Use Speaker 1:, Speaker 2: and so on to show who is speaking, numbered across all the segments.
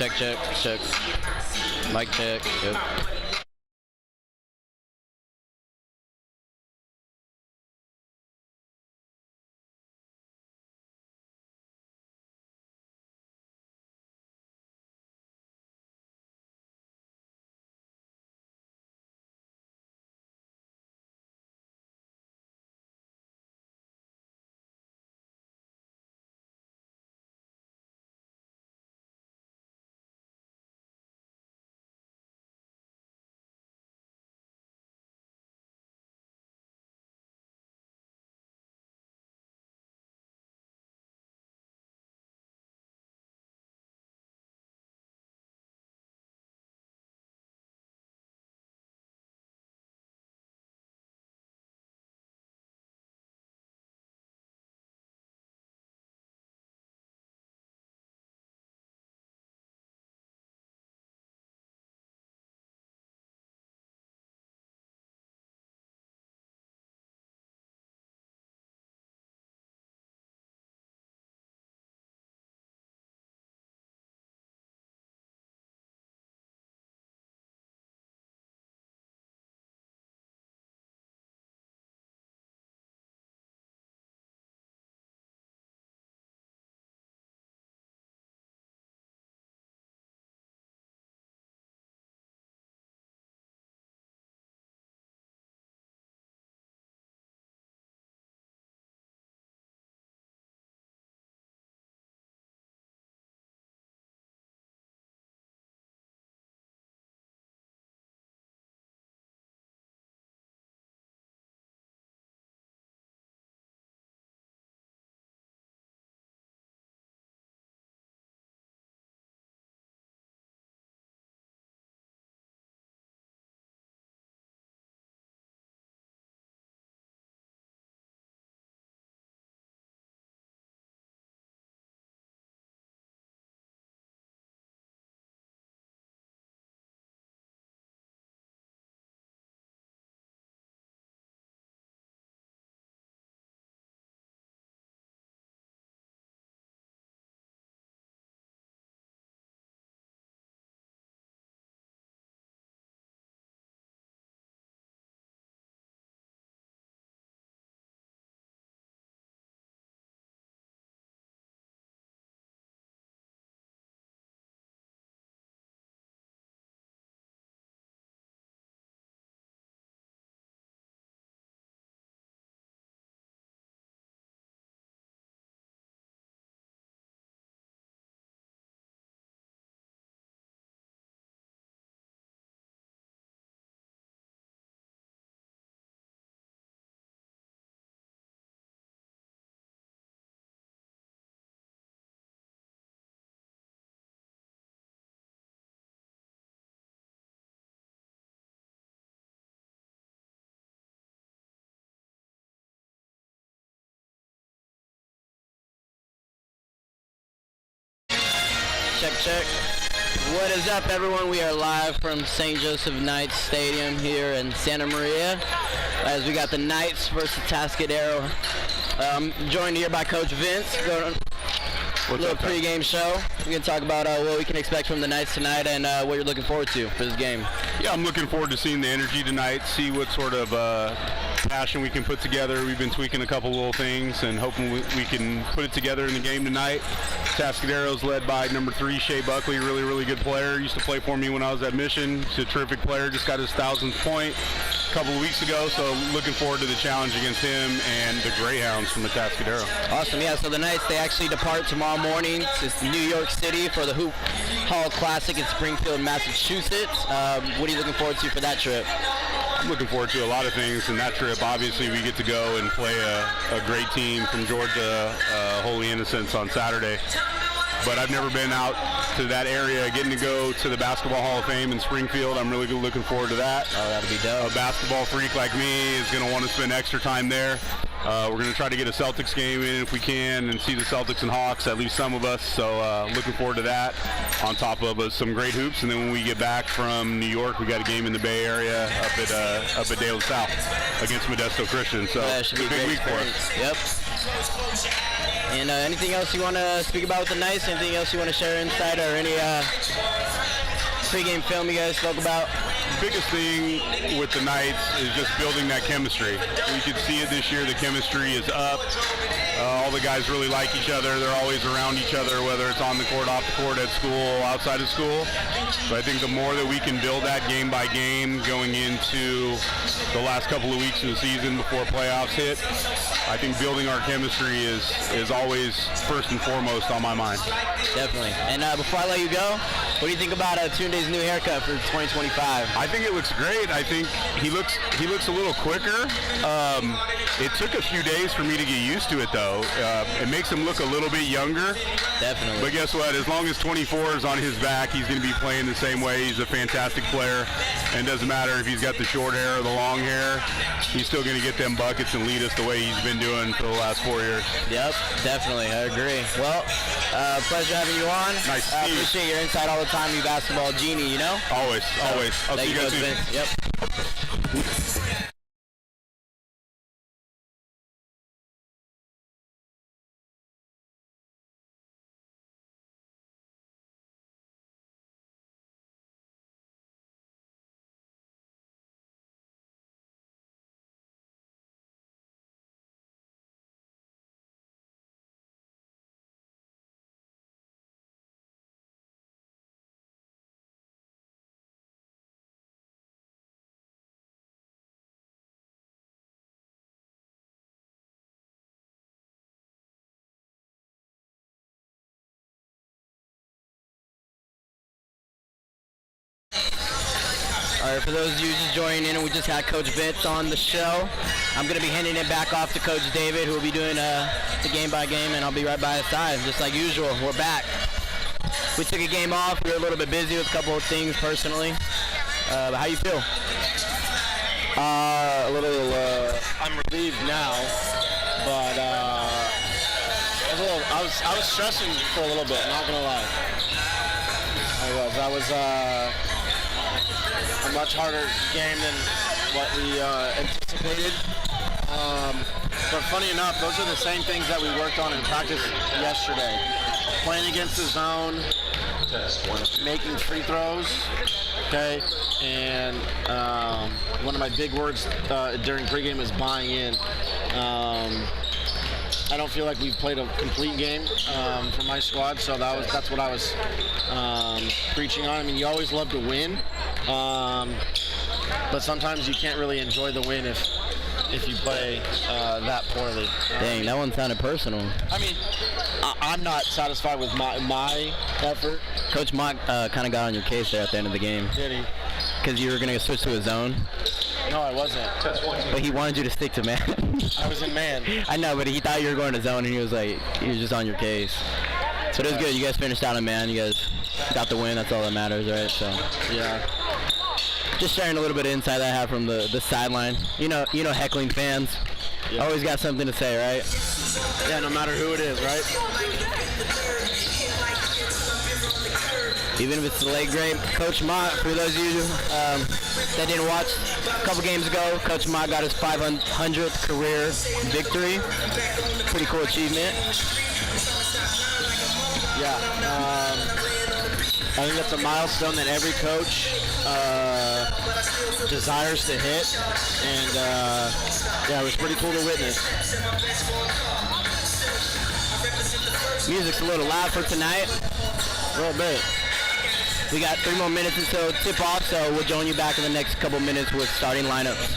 Speaker 1: Check, check, check. Mic check. Yep. Check, check. What is up, everyone? We are live from St. Joseph Knights Stadium here in Santa Maria as we got the Knights versus Atascadero. Joined here by Coach Vince. A little pregame show. We're going to talk about what we can expect from the Knights tonight and what you're looking forward to for this game.
Speaker 2: Yeah, I'm looking forward to seeing the energy tonight, see what sort of passion we can put together. We've been tweaking a couple little things and hoping we can put it together in the game tonight. Atascadero's led by number 3, Shea Buckley, really good player. Used to play for me when I was at Mission. He's a terrific player, just got his 1,000th point a couple of weeks ago, so looking forward to the challenge against him and the Greyhounds from Atascadero.
Speaker 1: Awesome, yeah, so the Knights, they actually depart tomorrow morning to New York City for the Hoop Hall Classic in Springfield, Massachusetts. What are you looking forward to for that trip?
Speaker 2: I'm looking forward to a lot of things in that trip. Obviously, we get to go and play a great team from Georgia, Holy Innocents, on Saturday. But I've never been out to that area. Getting to go to the Basketball Hall of Fame in Springfield, I'm really looking forward to that.
Speaker 1: Oh, that'll be dope.
Speaker 2: A basketball freak like me is going to want to spend extra time there. We're going to try to get a Celtics game in if we can and see the Celtics and Hawks, at least some of us. So looking forward to that, on top of some great hoops. And then when we get back from New York, we got a game in the Bay Area up at Dale South against Modesto Christian. So
Speaker 1: that should be a
Speaker 2: big
Speaker 1: great
Speaker 2: week for
Speaker 1: experience.
Speaker 2: us.
Speaker 1: Yep. And anything else you want to speak about with the Knights? Anything else you want to share inside, or any pregame film you guys spoke about?
Speaker 2: Biggest thing with the Knights is just building that chemistry. We could see it this year. The chemistry is up. All the guys really like each other. They're always around each other, whether it's on the court, off the court, at school, outside of school. So I think the more that we can build that game by game going into the last couple of weeks of the season before playoffs hit, I think building our chemistry is always first and foremost on my mind.
Speaker 1: Definitely. And before I let you go, what do you think about Tunde's new haircut for 2025?
Speaker 2: I think it looks great. I think he looks a little quicker. It took a few days for me to get used to it, though. It makes him look a little bit younger.
Speaker 1: Definitely.
Speaker 2: But guess what? As long as 24 is on his back, he's going to be playing the same way. He's a fantastic player. And it doesn't matter if he's got the short hair or the long hair. He's still going to get them buckets and lead us the way he's been doing for the last 4 years.
Speaker 1: Yep, definitely. I agree. Well, pleasure having you on.
Speaker 2: Nice to see you.
Speaker 1: Appreciate your insight all the time, you basketball genie, you know?
Speaker 2: Always. I'll see you guys soon.
Speaker 1: Yep. All right, for those of you just joining in, we just had Coach Vince on the show. I'm going to be handing it back off to Coach David, who will be doing the game by game, and I'll be right by his side, just like usual. We're back. We took a game off. We were a little bit busy with a couple of things personally. But how you feel?
Speaker 3: A little. I'm relieved now, but I was stressing for a little bit. Not gonna lie, I was a much harder game than what we anticipated. But funny enough, those are the same things that we worked on in practice yesterday. Playing against the zone, making free throws, okay, and one of my big words during pregame is buying in. I don't feel like we've played a complete game for my squad, so that's what I was preaching on. I mean, you always love to win, but sometimes you can't really enjoy the win if you play that poorly.
Speaker 1: Dang, that one sounded personal.
Speaker 3: I mean, I'm not satisfied with my effort.
Speaker 1: Coach Mock kind of got on your case there at the end of the game.
Speaker 3: Did he?
Speaker 1: Because you were going to switch to a zone.
Speaker 3: No, I wasn't.
Speaker 1: But he wanted you to stick to man.
Speaker 3: I was in man.
Speaker 1: I know, but he thought you were going to zone, and he was just on your case. So it was good. You guys finished out in man. You guys got the win. That's all that matters, right? So
Speaker 3: yeah.
Speaker 1: Just sharing a little bit of insight that I have from the sideline. You know, heckling fans.
Speaker 3: Yeah.
Speaker 1: Always got something to say, right?
Speaker 3: Yeah, no matter who it is, right?
Speaker 1: Even if it's the late great Coach Mott. For those of you that didn't watch, a couple games ago, Coach Mott got his 500th career victory. Pretty cool achievement.
Speaker 3: Yeah, I think that's a milestone that every coach desires to hit, and yeah, it was pretty cool to witness.
Speaker 1: Music's a little loud for tonight.
Speaker 3: A little bit.
Speaker 1: We got 3 more minutes until tip-off, so we'll join you back in the next couple minutes with starting lineups.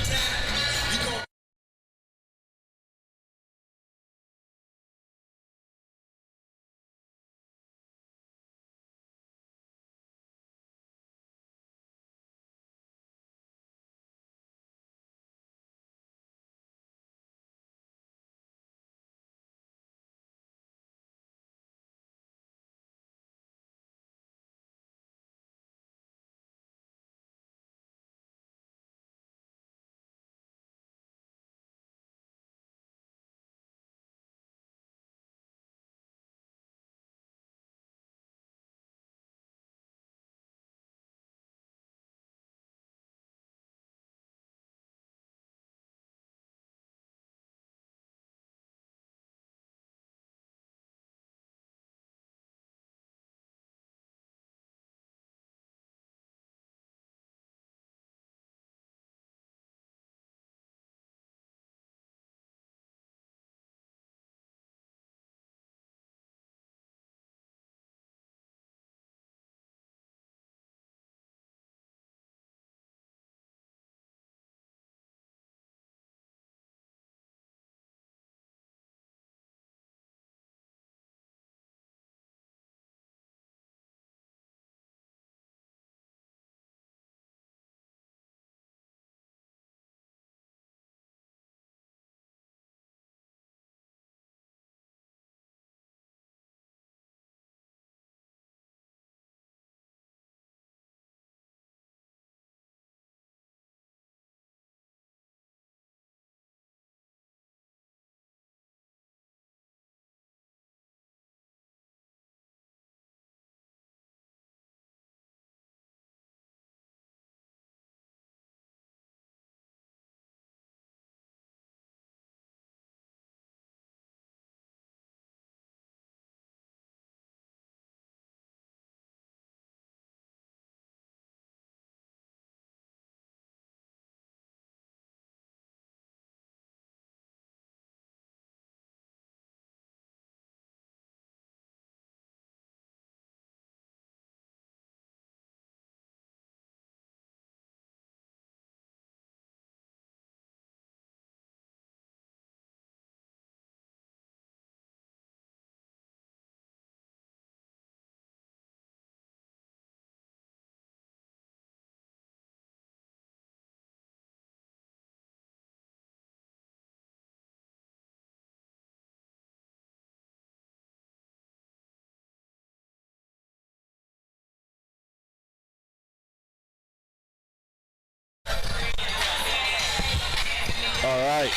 Speaker 3: right.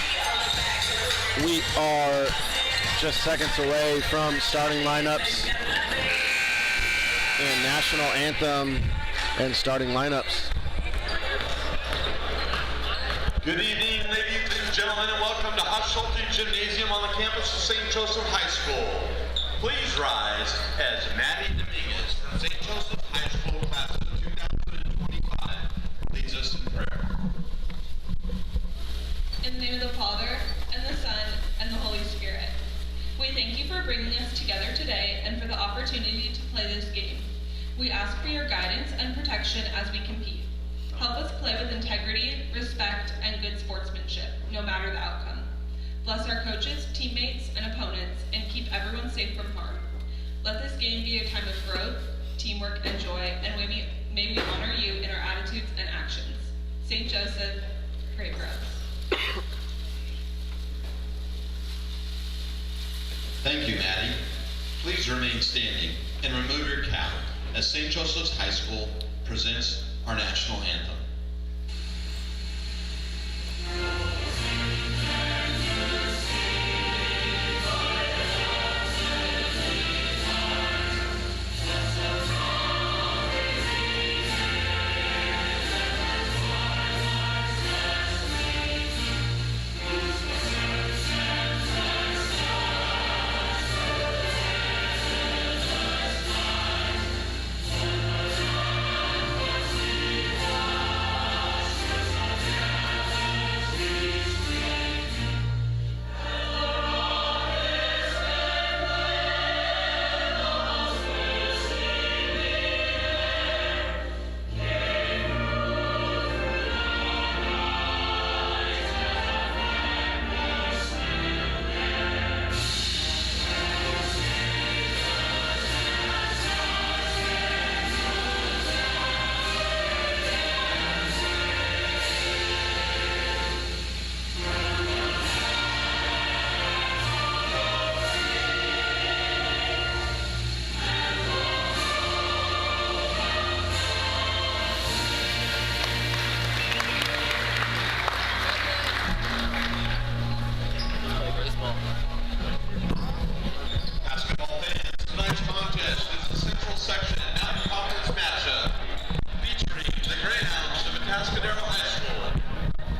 Speaker 3: We are just seconds away from starting lineups and national anthem and starting lineups.
Speaker 4: Good evening, ladies and gentlemen, and welcome to Hushelty Gymnasium on the campus of St. Joseph High School. Please rise as Maddie Dominguez from St. Joseph High School class of 2025 leads us in prayer.
Speaker 5: In the name of the Father, and the Son, and the Holy Spirit. We thank you for bringing us together today and for the opportunity to play this game. We ask for your guidance and protection as we compete. Help us play with integrity, respect, and good sportsmanship, no matter the outcome. Bless our coaches, teammates, and opponents, and keep everyone safe from harm. Let this game be a time of growth, teamwork, and joy, and may we honor you in our attitudes and actions. St. Joseph, pray for us.
Speaker 4: Thank you, Maddie. Please remain standing and remove your cap as St. Joseph's High School presents our national anthem. Basketball fans, tonight's contest is the Central Section Mountain Conference matchup featuring the Greyhounds of Atascadero High School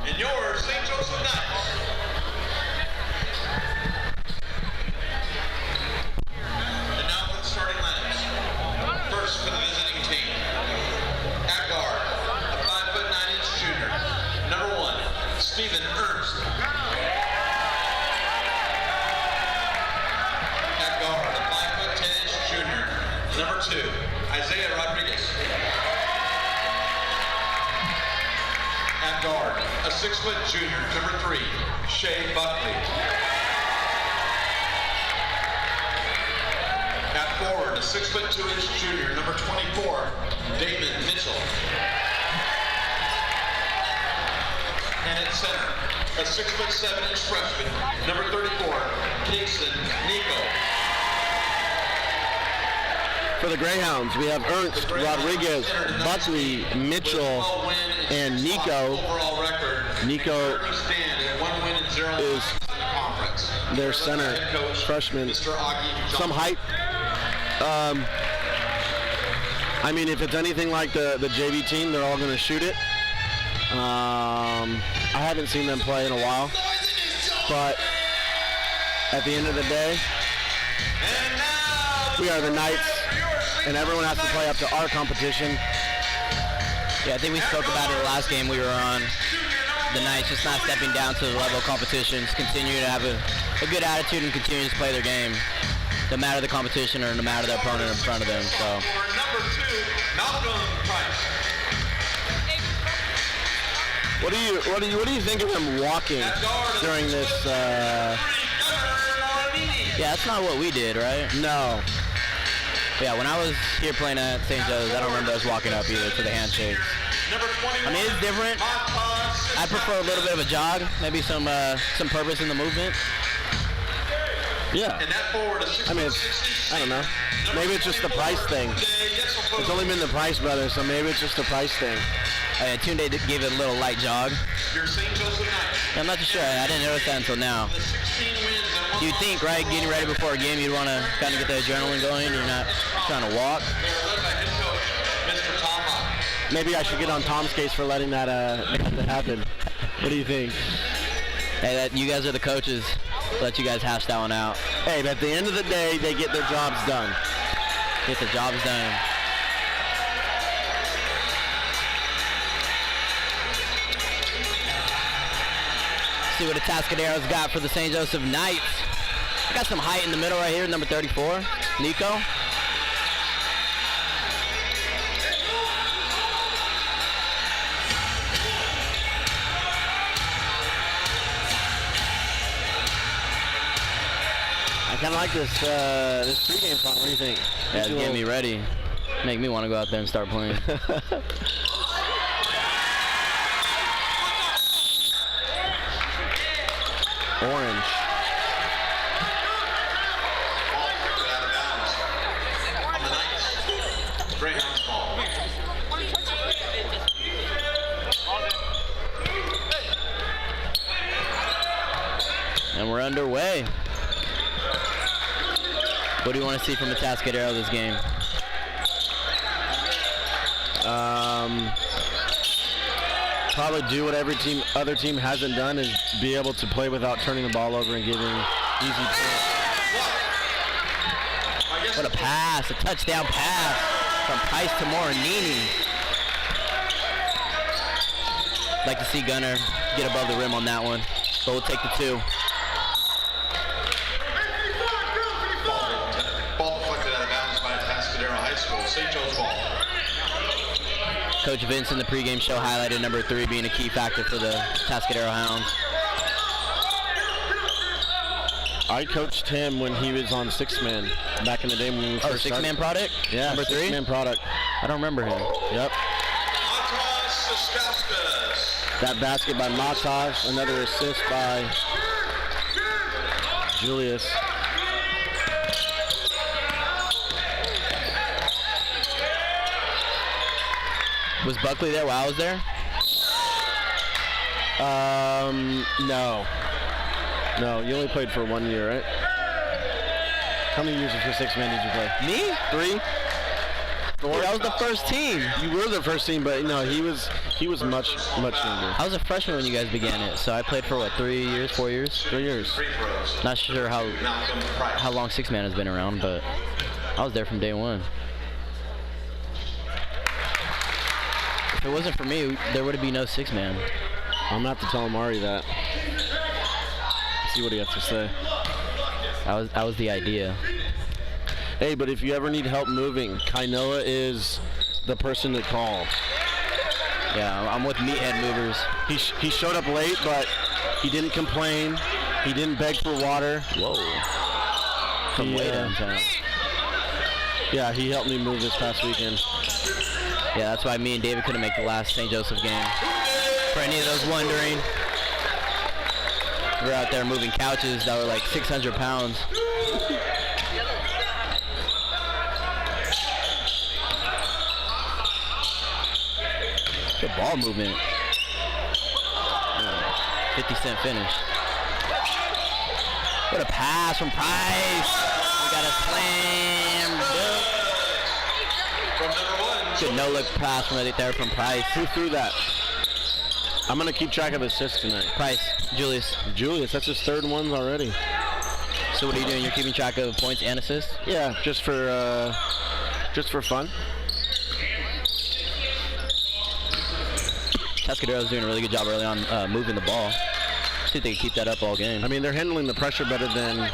Speaker 4: and your St. Joseph Knights. And now for the starting lineups. First for the visiting team. At guard, a 5'9" junior. Number 1, Stephen Ernst. At guard, a 5'10" junior. Number 2, Isaiah Rodriguez. At guard, a 6' junior. Number 3, Shay Buckley. At forward, a 6'2" junior. Number 24, Damon Mitchell. And at center, a 6'7" freshman. Number 34, Kingston Nico.
Speaker 3: For the Greyhounds, we have Ernst, Rodriguez, Buckley, Mitchell, and Nico. Nico is their center freshman. Some height. I mean, if it's anything like the JV team, they're all going to shoot it. I haven't seen them play in a while, but at the end of the day, we are the Knights, and everyone has to play up to our competition.
Speaker 1: Yeah, I think we spoke about it the last game we were on. The Knights just not stepping down to the level of competitions, continue to have a good attitude and continue to play their game, no matter the competition or no matter the opponent in front of them. So.
Speaker 4: Number 2, Malcolm Price.
Speaker 3: What do you think of them walking during this?
Speaker 1: Yeah, that's not what we did, right?
Speaker 3: No.
Speaker 1: Yeah, when I was here playing at St. Joe's, I don't remember us walking up either to the handshakes. I mean, it's different. I prefer a little bit of a jog, maybe some purpose in the movement.
Speaker 3: Yeah. I mean, I don't know. Maybe it's just the price thing. It's only been the Price brothers, so maybe it's just a price thing.
Speaker 1: Tunde gave it a little light jog.
Speaker 4: Your St. Joseph Knights
Speaker 1: I'm not too sure. I didn't notice that until now. You think, right, getting ready before a game, you'd want to kind of get the adrenaline going. You're not trying to walk.
Speaker 3: Maybe I should get on Tom's case for letting that happen. What do you think?
Speaker 1: Hey, you guys are the coaches. Let you guys hash that one out.
Speaker 3: Hey, but at the end of the day, they get their jobs done.
Speaker 1: Get the jobs done. See what Atascadero's got for the St. Joseph Knights. Got some height in the middle right here, number 34, Nico.
Speaker 3: I kind of like this pregame song. What do you think?
Speaker 1: Yeah, it's getting me ready. Make me want to go out there and start playing.
Speaker 3: Orange.
Speaker 1: And we're underway. What do you want to see from Atascadero this game?
Speaker 3: Probably do what every other team hasn't done, is be able to play without turning the ball over and giving easy points.
Speaker 1: What a pass, a touchdown pass from Price to Morinini. Like to see Gunner get above the rim on that one, but we'll take the 2.
Speaker 4: Ball deflected out of bounds by Atascadero High School. St. Joe's ball.
Speaker 1: Coach Vince in the pregame show highlighted number 3 being a key factor for the Atascadero Hounds.
Speaker 3: I coached him when he was on 6-man back in the day when we first started.
Speaker 1: 6-man product?
Speaker 3: Yeah,
Speaker 1: number 3?
Speaker 3: 6-man product.
Speaker 1: I don't remember him.
Speaker 3: Yep.
Speaker 4: Atascadero.
Speaker 3: That basket by Matas, another assist by Julius.
Speaker 1: Was Buckley there while I was there?
Speaker 3: No, you only played for 1 year, right? How many years for 6-man did you play?
Speaker 1: Me?
Speaker 3: 3?
Speaker 1: Dude, that was the first team.
Speaker 3: You were the first team, but no, he was much younger.
Speaker 1: I was a freshman when you guys began it, so I played for what, 3 years, 4 years?
Speaker 3: 3 years.
Speaker 1: Not sure how long 6-man has been around, but I was there from day one. If it wasn't for me, there would be no 6-man.
Speaker 3: I'm gonna have to tell Amari that. See what he has to say.
Speaker 1: I was the idea.
Speaker 3: Hey, but if you ever need help moving, Kainoa is the person to call.
Speaker 1: Yeah, I'm with Meathead Movers.
Speaker 3: He showed up late, but he didn't complain. He didn't beg for water.
Speaker 1: Whoa. From way downtown.
Speaker 3: Yeah, he helped me move this past weekend.
Speaker 1: Yeah, that's why me and David couldn't make the last St. Joseph game. For any of those wondering, we're out there moving couches that were like 600 pounds. Good ball movement. 50-cent finish. What a pass from Price. We got a slam dunk. Good no-look pass from right there from Price.
Speaker 3: Who threw that? I'm going to keep track of assists tonight.
Speaker 1: Price, Julius.
Speaker 3: Julius, that's his 3rd one already.
Speaker 1: So what are you doing? You're keeping track of points and assists?
Speaker 3: Yeah, just for fun.
Speaker 1: Atascadero's doing a really good job early on moving the ball. See if they can keep that up all game.
Speaker 3: I mean, they're handling the pressure better than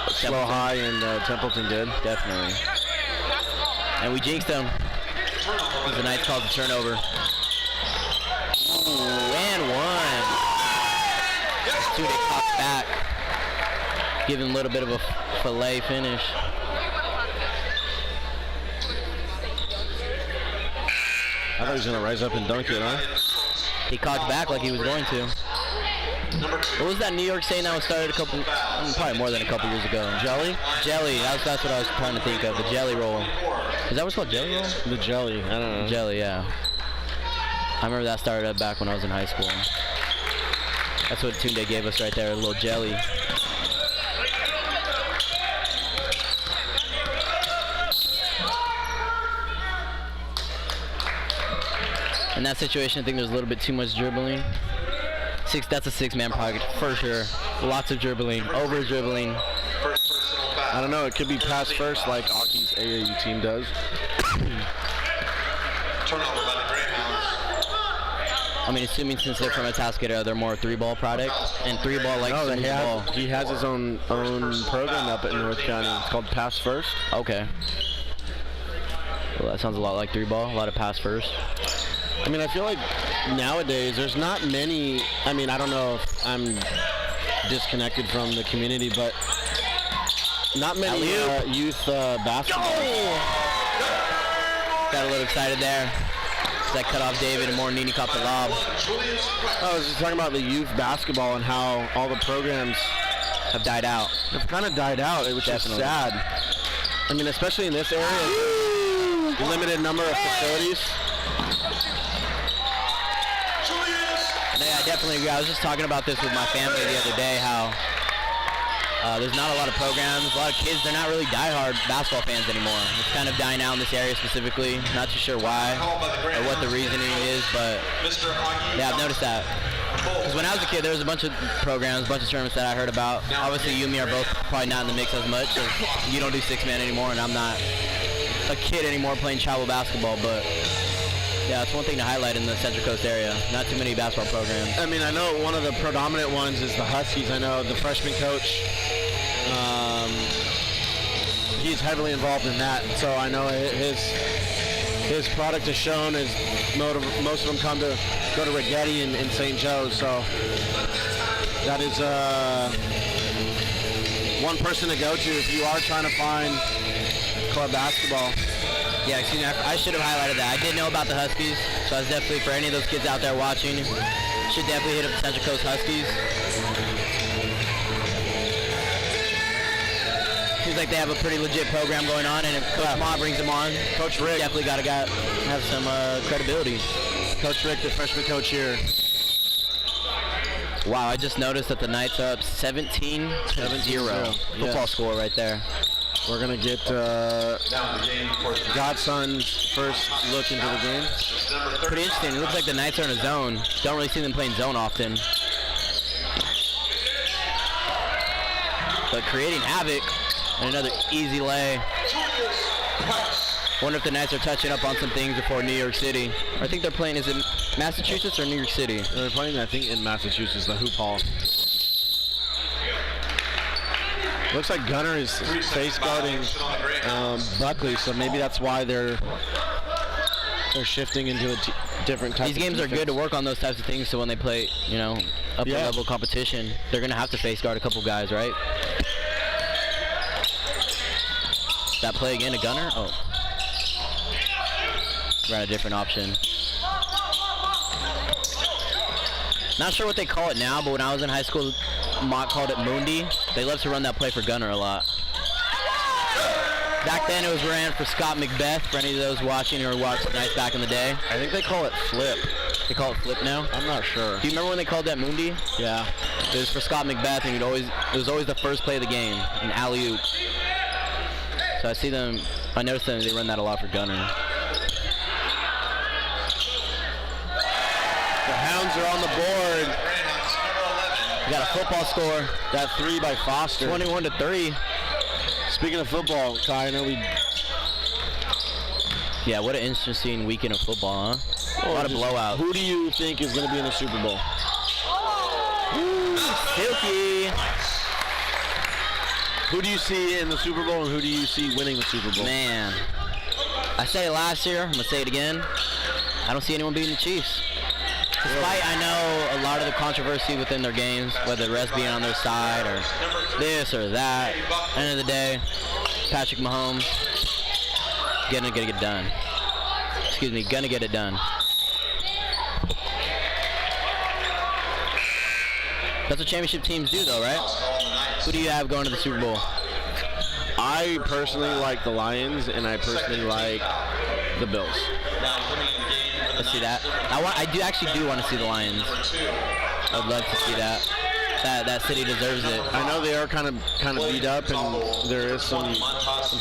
Speaker 3: Slow High and Templeton did.
Speaker 1: Definitely. And we jinxed them. It was a nice call to turnover. Ooh, and 1. Two, they popped back. Give him a little bit of a fillet finish.
Speaker 3: I thought he was going to rise up and dunk it, huh?
Speaker 1: He cocked back like he was going to. What was that New York saying that was started probably more than a couple years ago?
Speaker 3: Jelly?
Speaker 1: Jelly, that's what I was trying to think of, the jelly roll. Is that what's called, jelly roll?
Speaker 3: The jelly, I don't know.
Speaker 1: Jelly, yeah. I remember that started up back when I was in high school. That's what Tunde gave us right there, a little jelly. In that situation, I think there's a little bit too much dribbling. That's a six-man project for sure. Lots of dribbling, over dribbling.
Speaker 3: I don't know. It could be pass first like Aki's AAU team does.
Speaker 4: Turnover by the Greyhounds.
Speaker 1: I mean, assuming since they're from Atascadero, they're more three-ball product, and three-ball like
Speaker 3: No,
Speaker 1: ball.
Speaker 3: he has his own program up at North County. It's called Pass First.
Speaker 1: Okay. Well, that sounds a lot like three-ball. A lot of pass first.
Speaker 3: I mean, I feel like nowadays there's not many. I mean, I don't know if I'm disconnected from the community, but not many youth basketball.
Speaker 1: Got a little excited there. That cut off David and more Nini caught the lob.
Speaker 3: I was just talking about the youth basketball and how all the programs
Speaker 1: Have died out.
Speaker 3: have kind of died out, which is
Speaker 1: Definitely.
Speaker 3: sad. I mean, especially in this area, limited number of facilities.
Speaker 1: Yeah, I definitely agree. I was just talking about this with my family the other day, how there's not a lot of programs, a lot of kids, they're not really diehard basketball fans anymore. It's kind of dying out in this area specifically. Not too sure why or what the reasoning is, but yeah, I've noticed that. Because when I was a kid, there was a bunch of programs, a bunch of tournaments that I heard about. Obviously, you and me are both probably not in the mix as much. So you don't do six-man anymore, and I'm not a kid anymore playing travel basketball, but yeah, it's one thing to highlight in the Central Coast area. Not too many basketball programs.
Speaker 3: I mean, I know one of the predominant ones is the Huskies. I know the freshman coach, he's heavily involved in that. So I know his product is shown as most of them go to Rigetti in St. Joe's. So that is one person to go to if you are trying to find club basketball.
Speaker 1: Yeah, excuse me, I should have highlighted that. I did know about the Huskies, so I was definitely, for any of those kids out there watching, should definitely hit up the Central Coast Huskies. Seems like they have a pretty legit program going on, and if Coach Ma brings them on,
Speaker 3: Coach Rick.
Speaker 1: definitely got to have some credibility.
Speaker 3: Coach Rick, the freshman coach here.
Speaker 1: Wow, I just noticed that the Knights are up 17-0.
Speaker 3: 17-0.
Speaker 1: Football
Speaker 3: Yes.
Speaker 1: score right there.
Speaker 3: We're going to get Godson's first look into the game.
Speaker 1: Pretty interesting. It looks like the Knights are in a zone. Don't really see them playing zone often. But creating havoc and another easy lay. Wonder if the Knights are touching up on some things before New York City. I think they're playing, is it Massachusetts or New York City?
Speaker 3: They're playing, I think, in Massachusetts, the Hoop Hall. Looks like Gunner is face guarding Buckley, so maybe that's why they're shifting into a different type.
Speaker 1: These games are good to work on those types of things, so when they play, upper level competition, they're going to have to face guard a couple guys, right? That play again to Gunner? Oh. Ran a different option. Not sure what they call it now, but when I was in high school, Mott called it Mundi. They love to run that play for Gunner a lot. Back then it was ran for Scott Macbeth, for any of those watching or watched the Knights back in the day.
Speaker 3: I think they call it flip.
Speaker 1: They call it flip now?
Speaker 3: I'm not sure.
Speaker 1: Do you remember when they called that Mundi?
Speaker 3: Yeah.
Speaker 1: It was for Scott Macbeth, and it was always the first play of the game, an alley-oop. So I noticed them, they run that a lot for Gunner.
Speaker 3: The Hounds are on the board.
Speaker 1: We got a football score.
Speaker 3: That three by Foster.
Speaker 1: 21-3.
Speaker 3: Speaking of football, Kai, I know
Speaker 1: Yeah, what an interesting weekend of football, huh? A lot of blowouts.
Speaker 3: Who do you think is going to be in the Super Bowl?
Speaker 1: Silky.
Speaker 3: Who do you see in the Super Bowl, and who do you see winning the Super Bowl?
Speaker 1: Man. I said it last year. I'm going to say it again. I don't see anyone beating the Chiefs. Despite, I know, a lot of the controversy within their games, whether the refs being on their side or this or that. End of the day, Patrick Mahomes gonna get it done. Excuse me, gonna get it done. That's what championship teams do, though, right? Who do you have going to the Super Bowl?
Speaker 3: I personally like the Lions, and I personally like the Bills.
Speaker 1: Let's see that. I actually do want to see the Lions. I'd love to see that. That city deserves it.
Speaker 3: I know they are kind of beat up, and there is some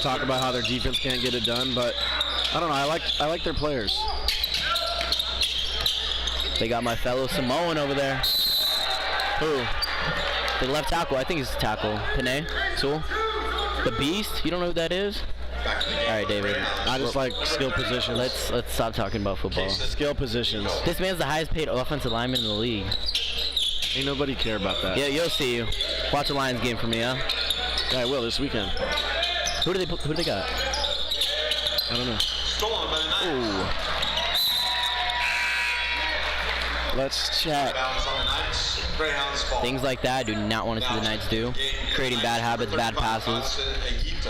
Speaker 3: talk about how their defense can't get it done, but I don't know. I like their players.
Speaker 1: They got my fellow Samoan over there. Who? The left tackle. I think he's a tackle. Panay? Tool? The Beast? You don't know who that is? All right, David.
Speaker 3: I just like skill positions.
Speaker 1: Let's stop talking about football.
Speaker 3: Skill positions.
Speaker 1: This man's the highest paid offensive lineman in the league.
Speaker 3: Ain't nobody care about that.
Speaker 1: Yeah, you'll see you. Watch a Lions game for me, huh?
Speaker 3: Yeah, I will this weekend.
Speaker 1: Who do they got?
Speaker 3: I don't know.
Speaker 4: Stolen by the Knights.
Speaker 1: Ooh.
Speaker 3: Let's check.
Speaker 4: Bounce on the Knights. Greyhounds fall.
Speaker 1: Things like that I do not want to see the Knights do. Creating bad habits, bad passes.
Speaker 4: It's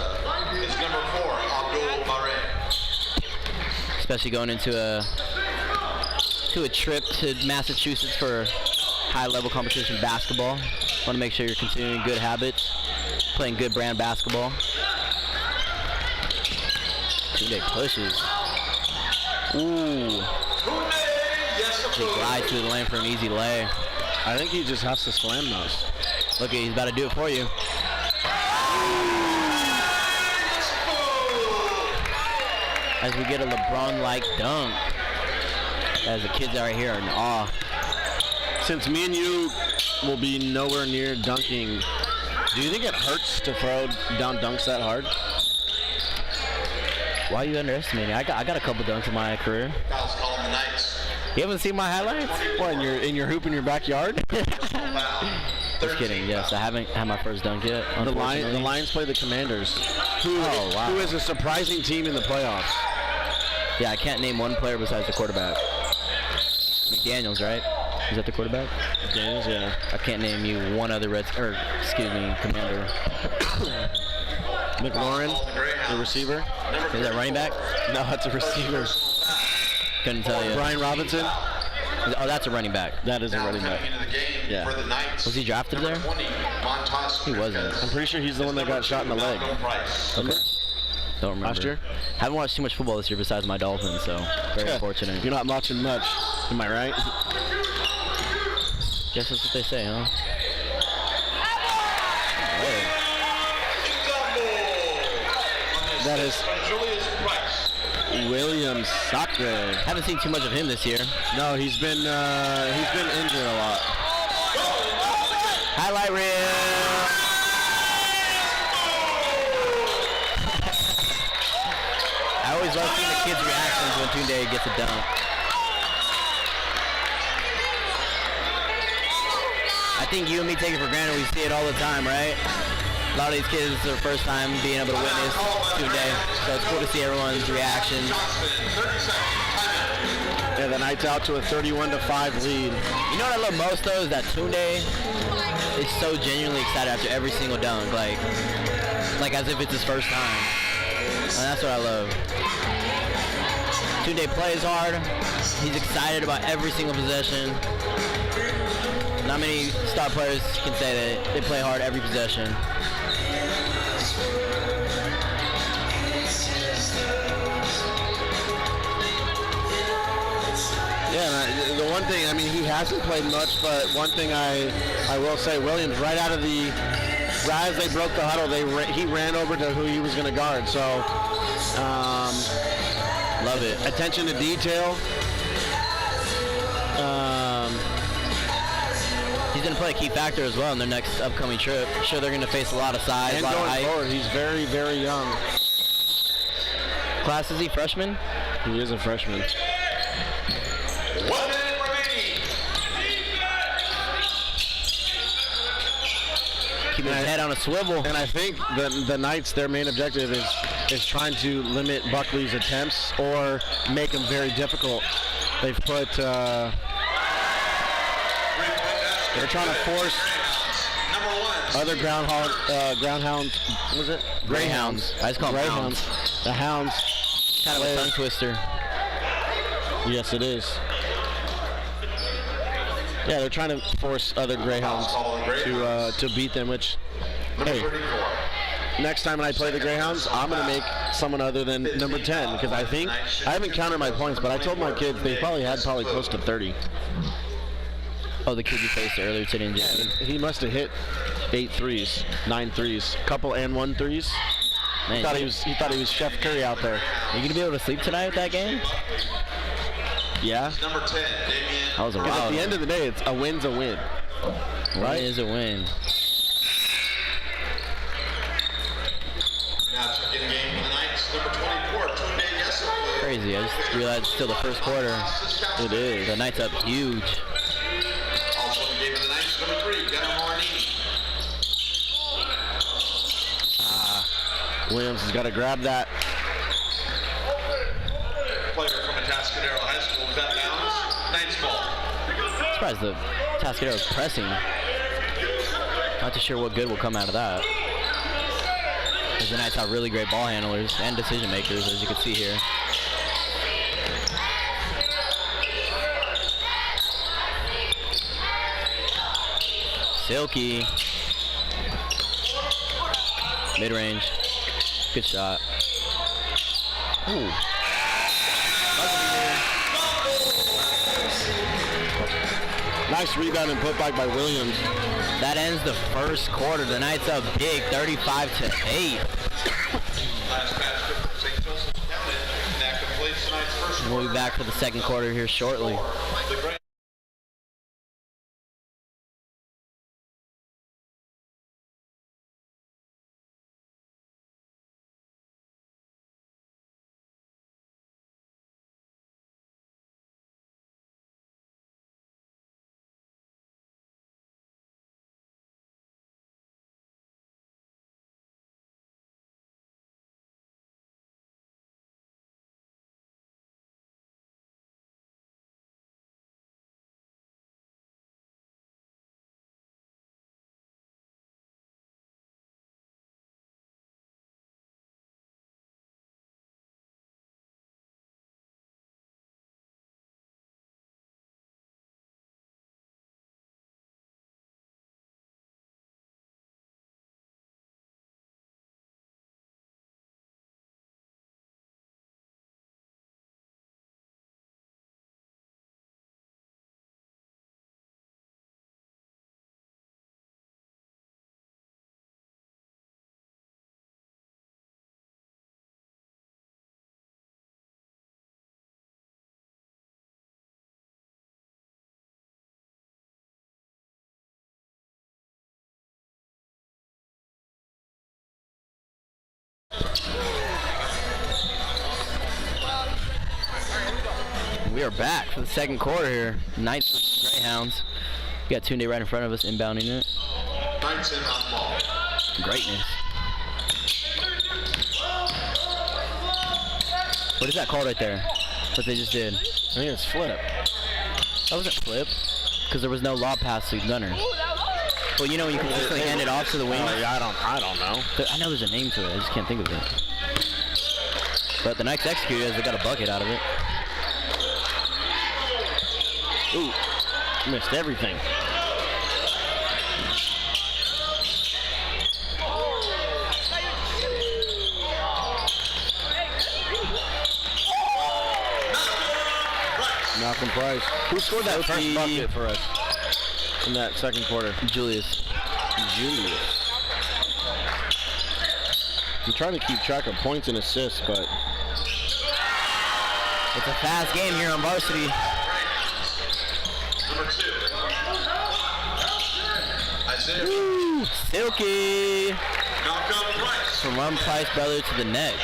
Speaker 4: number 4, Abdul Mare.
Speaker 1: Especially going into a trip to Massachusetts for high-level competition basketball. Want to make sure you're continuing good habits, playing good brand basketball. Tunde pushes. Ooh. He glides through the lane for an easy lay.
Speaker 3: I think he just has to slam those.
Speaker 1: Look, he's about to do it for you. As we get a LeBron-like dunk. As the kids out here are in awe.
Speaker 3: Since me and you will be nowhere near dunking, do you think it hurts to throw down dunks that hard?
Speaker 1: Why are you underestimating? I got a couple dunks in my career.
Speaker 4: Fouls calling the Knights.
Speaker 1: You haven't seen my highlights?
Speaker 3: What, in your hoop in your backyard?
Speaker 1: Just kidding. Yes, I haven't had my first dunk yet.
Speaker 3: The Lions play the Commanders, who is a surprising team in the playoffs.
Speaker 1: Yeah, I can't name one player besides the quarterback. McDaniels, right? Is that the quarterback?
Speaker 3: McDaniels, yeah.
Speaker 1: I can't name you one other commander.
Speaker 3: McLaurin, the receiver.
Speaker 1: Is that running back?
Speaker 3: No, that's a receiver.
Speaker 1: Couldn't tell you.
Speaker 3: Brian Robinson.
Speaker 1: Oh, that's a running back.
Speaker 3: That is a running back. Yeah.
Speaker 4: For the Knights.
Speaker 1: Was he drafted there?
Speaker 4: 20,
Speaker 1: He wasn't.
Speaker 3: I'm pretty sure he's the one that got shot in the leg.
Speaker 1: Okay. Don't remember.
Speaker 3: Last year?
Speaker 1: Haven't watched too much football this year besides my Dolphins, so very unfortunate.
Speaker 3: You're not watching much. Am I right?
Speaker 1: Guess that's what they say, huh?
Speaker 3: That is
Speaker 4: Julius Price.
Speaker 3: William Sacre.
Speaker 1: Haven't seen too much of him this year.
Speaker 3: No, he's been injured a lot.
Speaker 1: Highlight reel. I always love seeing the kids' reactions when Tunde gets a dunk. I think you and me take it for granted. We see it all the time, right? A lot of these kids, it's their first time being able to witness Tunde. So it's cool to see everyone's reactions.
Speaker 3: Yeah, the Knights out to a 31-5 lead.
Speaker 1: You know what I love most, though, is that Tunde is so genuinely excited after every single dunk. Like as if it's his first time. And that's what I love. Tunde plays hard. He's excited about every single possession. Not many star players can say that they play hard every possession.
Speaker 3: Yeah, the one thing, I mean, he hasn't played much, but one thing I will say, Williams, right as they broke the huddle, he ran over to who he was going to guard. So,
Speaker 1: love it.
Speaker 3: Attention to detail.
Speaker 1: He's going to play a key factor as well in their next upcoming trip. I'm sure they're going to face a lot of size,
Speaker 3: And
Speaker 1: a lot of
Speaker 3: going
Speaker 1: height.
Speaker 3: forward, he's very, very young.
Speaker 1: Class, is he freshman?
Speaker 3: He is a freshman.
Speaker 4: 1 minute remaining.
Speaker 1: Keeping his head on a swivel.
Speaker 3: And I think the Knights, their main objective is trying to limit Buckley's attempts or make them very difficult. They've put... they're trying to force other groundhounds. What was it?
Speaker 1: Greyhounds. I just call them
Speaker 3: Greyhounds.
Speaker 1: hounds.
Speaker 3: The Hounds.
Speaker 1: Kind of a tongue twister.
Speaker 3: Yes, it is. Yeah, they're trying to force other Greyhounds to beat them. Which, hey, next time when I play the Greyhounds, I'm gonna make someone other than number 10 because I haven't counted my points, but I told my kids they probably had close to 30.
Speaker 1: Oh, the kid you faced earlier today in JV.
Speaker 3: He must have hit 8 threes, 9 threes, couple and 1 threes.
Speaker 1: Man,
Speaker 3: He thought he was Chef Curry out there.
Speaker 1: Are you gonna be able to sleep tonight with that game?
Speaker 3: Yeah.
Speaker 4: Number 10, Damian.
Speaker 1: That was a
Speaker 3: Because
Speaker 1: wild
Speaker 3: at the
Speaker 1: one.
Speaker 3: end of the day, it's a win's a win.
Speaker 1: Right? Is a win.
Speaker 4: Now checking the game for the Knights, number 24, Tunde Yesaplu.
Speaker 1: Crazy. I just realized it's still the first quarter.
Speaker 3: It is.
Speaker 1: The Knights up huge.
Speaker 4: Also in the game for the Knights, number 3, Gunnar Morinini.
Speaker 3: Williams has got to grab that.
Speaker 4: Player from Atascadero High School. Is that bounds? Knights ball.
Speaker 1: Surprised the Atascadero is pressing. Not too sure what good will come out of that. Because the Knights have really great ball handlers and decision makers, as you can see here. Silky. Mid-range. Good shot. Ooh.
Speaker 3: Nice rebound and put back by Williams.
Speaker 1: That ends the first quarter. The Knights up big, 35-8.
Speaker 4: Last basket for St. Joseph's counted, and that completes tonight's first quarter.
Speaker 1: We'll be back for the second quarter here shortly.
Speaker 4: The Grand
Speaker 1: We are back for the second quarter here. Knights versus Greyhounds. We got Tunde right in front of us, inbounding it.
Speaker 4: Knights in on ball.
Speaker 1: Greatness. What is that called right there? What they just did?
Speaker 3: I think it's flip.
Speaker 1: That wasn't flip, because there was no lob pass to Gunner. Well, you know when you can just hand it off to the wing.
Speaker 3: Oh, yeah, I don't know.
Speaker 1: I know there's a name to it. I just can't think of it. But the Knights executed as they got a bucket out of it.
Speaker 3: Ooh, missed everything. Malcolm Price. Who scored that first bucket for us in that second quarter?
Speaker 1: Julius.
Speaker 3: I'm trying to keep track of points and assists, but
Speaker 1: It's a fast game here on varsity.
Speaker 4: Number 2. Isaiah.
Speaker 1: Woo! Silky.
Speaker 4: Malcolm Price.
Speaker 1: From one Price brother to the next.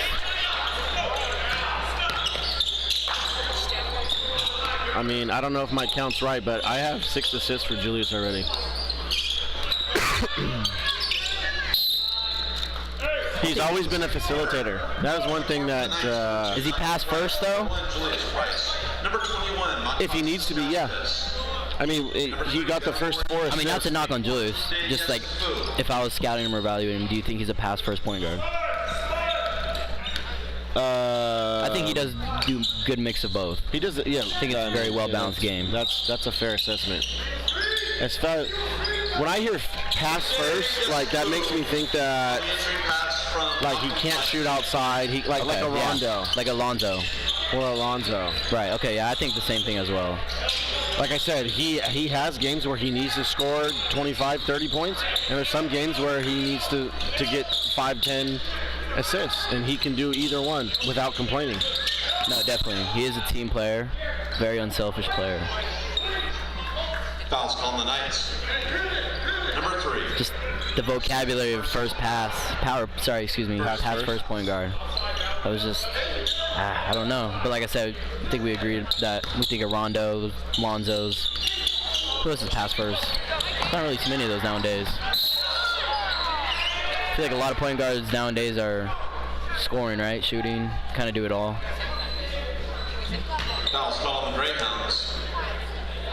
Speaker 3: I mean, I don't know if my count's right, but I have 6 assists for Julius already. He's always been a facilitator. That is one thing that,
Speaker 1: Is he pass first though?
Speaker 4: Julius Price. Number 21.
Speaker 3: if he needs to be, yeah. I mean, he got the first 4 assists.
Speaker 1: I mean, not to knock on Julius. Just like, if I was scouting him or evaluating him, do you think he's a pass first point guard? I think he does do good mix of both.
Speaker 3: He does, yeah.
Speaker 1: I think it's a very well balanced game.
Speaker 3: That's a fair assessment. As far when I hear pass first, like that makes me think that like he can't shoot outside. He like a Rondo,
Speaker 1: like Alonzo.
Speaker 3: or Alonzo.
Speaker 1: Right. Okay. Yeah, I think the same thing as well.
Speaker 3: like I said, he has games where he needs to score 25, 30 points, and there's some games where he needs to get 5, 10 assists, and he can do either one without complaining.
Speaker 1: No, definitely. He is a team player, very unselfish player.
Speaker 4: Fouls called on the Knights. Number 3.
Speaker 1: Just the vocabulary of first pass, pass first point guard. I was just, I don't know. But like I said, I think we agreed that we think of Rondo, Lonzo's. Who else is pass first? Not really too many of those nowadays. I feel like a lot of point guards nowadays are scoring, right? Shooting, kind of do it all.
Speaker 4: Fouls called on the Greyhounds.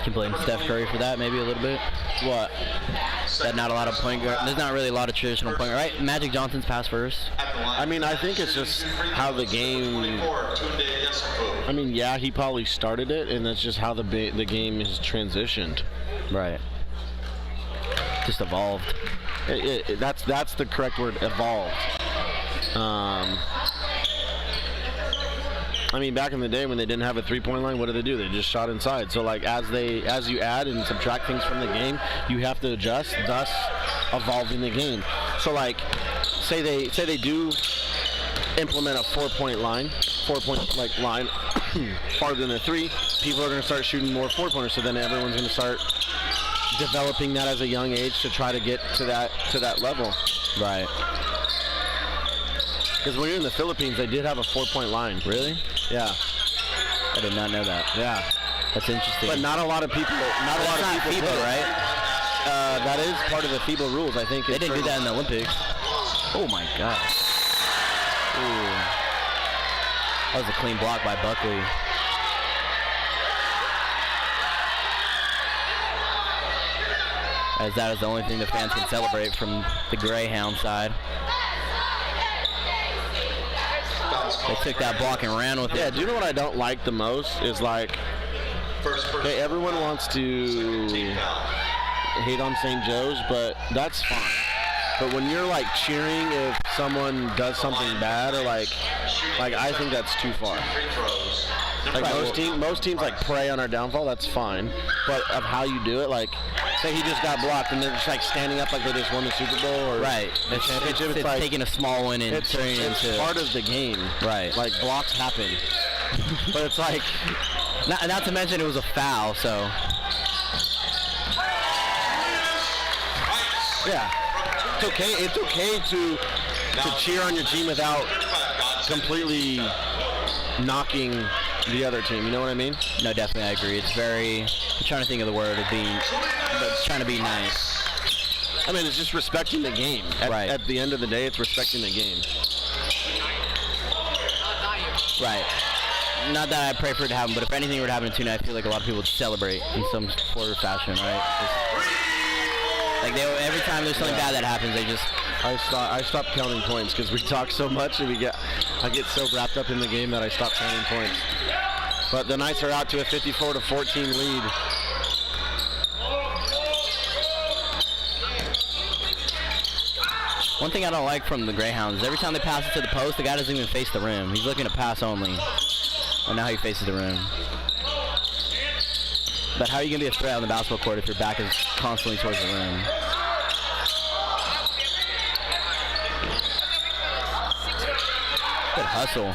Speaker 1: Can blame Steph Curry for that, maybe a little bit. What? That not a lot of point guard. There's not really a lot of traditional point guard, right? Magic Johnson's pass first.
Speaker 3: I mean, I think it's just how the game. I mean, yeah, he probably started it, and that's just how the game has transitioned.
Speaker 1: Right. Just evolved.
Speaker 3: That's the correct word, evolved. I mean, back in the day when they didn't have a three-point line, what did they do? They just shot inside. So, like, as you add and subtract things from the game, you have to adjust, thus evolving the game. So, like, say they do implement a four-point line farther than a three, people are going to start shooting more four-pointers. So then everyone's going to start developing that as a young age to try to get to that level.
Speaker 1: Right.
Speaker 3: Because when you're in the Philippines, they did have a four-point line.
Speaker 1: Really?
Speaker 3: Yeah.
Speaker 1: I did not know that.
Speaker 3: Yeah.
Speaker 1: That's interesting.
Speaker 3: But not a lot of people. Not a lot of people.
Speaker 1: FIBA, right?
Speaker 3: That is part of the FIBA rules. I think
Speaker 1: they didn't do that in the Olympics. Oh my gosh. Ooh. That was a clean block by Buckley. As that is the only thing the fans can celebrate from the Greyhound side. They took that block and ran with it.
Speaker 3: Yeah, do you know what I don't like the most is like, okay, everyone wants to hate on St. Joe's, but that's fine. But when you're like cheering if someone does something bad or like I think that's too far. Like most teams like prey on our downfall, that's fine. But of how you do it, like say he just got blocked and they're just like standing up like they just won the Super Bowl or
Speaker 1: right.
Speaker 3: the championship. It's like
Speaker 1: taking a small one and turning it into
Speaker 3: part of the game.
Speaker 1: Right.
Speaker 3: Like blocks happen. But it's like
Speaker 1: not to mention it was a foul, so
Speaker 3: yeah. It's okay to cheer on your team without completely knocking the other team. You know what I mean?
Speaker 1: No, definitely I agree. It's very, I'm trying to think of the word of trying to be nice.
Speaker 3: I mean, it's just respecting the game.
Speaker 1: Right.
Speaker 3: At the end of the day, it's respecting the game.
Speaker 1: Right. Not that I pray for it to happen, but if anything were to happen tonight, I feel like a lot of people would celebrate in some sort of fashion, right? Like every time there's something bad that happens, they just.
Speaker 3: I stopped counting points because we talk so much and I get so wrapped up in the game that I stop counting points. But the Knights are out to a 54-14 lead.
Speaker 1: One thing I don't like from the Greyhounds is every time they pass it to the post, the guy doesn't even face the rim. He's looking to pass only. And now he faces the rim. But how are you going to be a threat on the basketball court if your back is constantly towards the rim? Good hustle.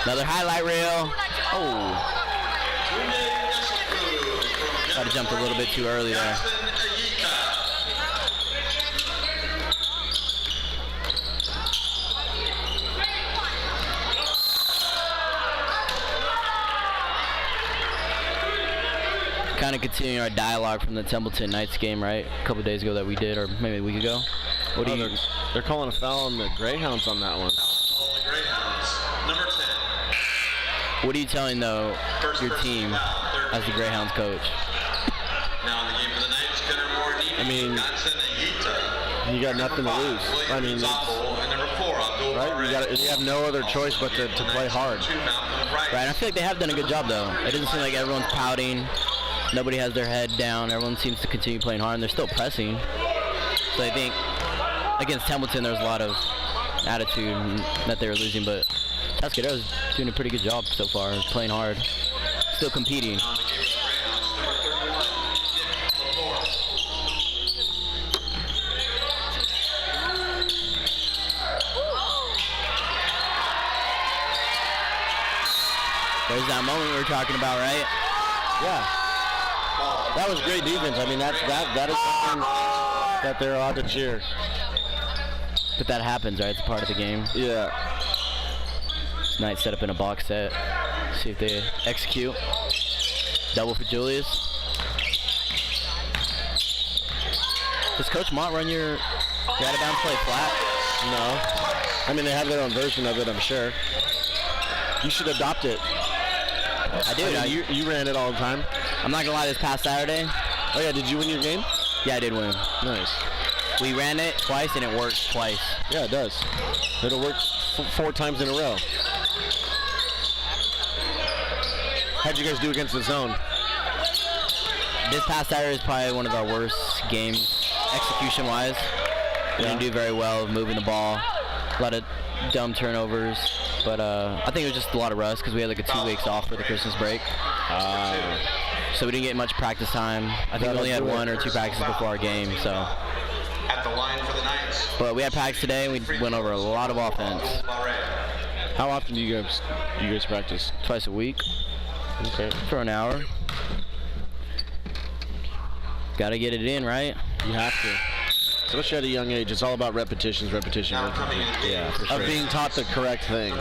Speaker 1: Another highlight reel. Oh. Got to jump a little bit too early there. Kind of continuing our dialogue from the Templeton Knights game, right? A couple days ago that we did, or maybe a week ago.
Speaker 3: They're calling a foul on the Greyhounds on that one.
Speaker 4: Number 10.
Speaker 1: What are you telling though your team as the Greyhounds coach?
Speaker 4: Now in the game for the Knights,
Speaker 3: I mean, you got nothing to lose. I mean, right? You have no other choice but to play hard.
Speaker 1: Right, and I feel like they have done a good job though. It doesn't seem like everyone's pouting. Nobody has their head down. Everyone seems to continue playing hard, and they're still pressing. So I think against Templeton, there was a lot of attitude that they were losing, but Atascadero's doing a pretty good job so far, playing hard, still competing. There's that moment we were talking about, right?
Speaker 3: Yeah. That was great defense. I mean, that is something that they're allowed to cheer.
Speaker 1: But that happens, right? It's part of the game.
Speaker 3: Yeah.
Speaker 1: Knights set up in a box set. See if they execute. Double for Julius. Does Coach Mott run your out-of-bounds play flat?
Speaker 3: No. I mean, they have their own version of it, I'm sure. You should adopt it.
Speaker 1: I do.
Speaker 3: I mean, you ran it all the time.
Speaker 1: I'm not going to lie, this past Saturday.
Speaker 3: Oh, yeah. Did you win your game?
Speaker 1: Yeah, I did win.
Speaker 3: Nice.
Speaker 1: We ran it twice, and it worked twice.
Speaker 3: Yeah, it does. It'll work 4 times in a row. How'd you guys do against the zone?
Speaker 1: This past Saturday is probably one of our worst games, execution-wise. We didn't do very well moving the ball. A lot of dumb turnovers. But I think it was just a lot of rust because we had like a 2 weeks off for the Christmas break. So we didn't get much practice time. I think we only had 1 or 2 practices before our game. So.
Speaker 4: At the line for the Knights.
Speaker 1: But we had practice today, and we went over a lot of offense.
Speaker 3: How often do you guys practice?
Speaker 1: Twice a week.
Speaker 3: Okay.
Speaker 1: For an hour. Got to get it in, right?
Speaker 3: You have to. Especially at a young age, it's all about repetitions.
Speaker 1: Yeah, for sure.
Speaker 3: Of being taught the correct thing.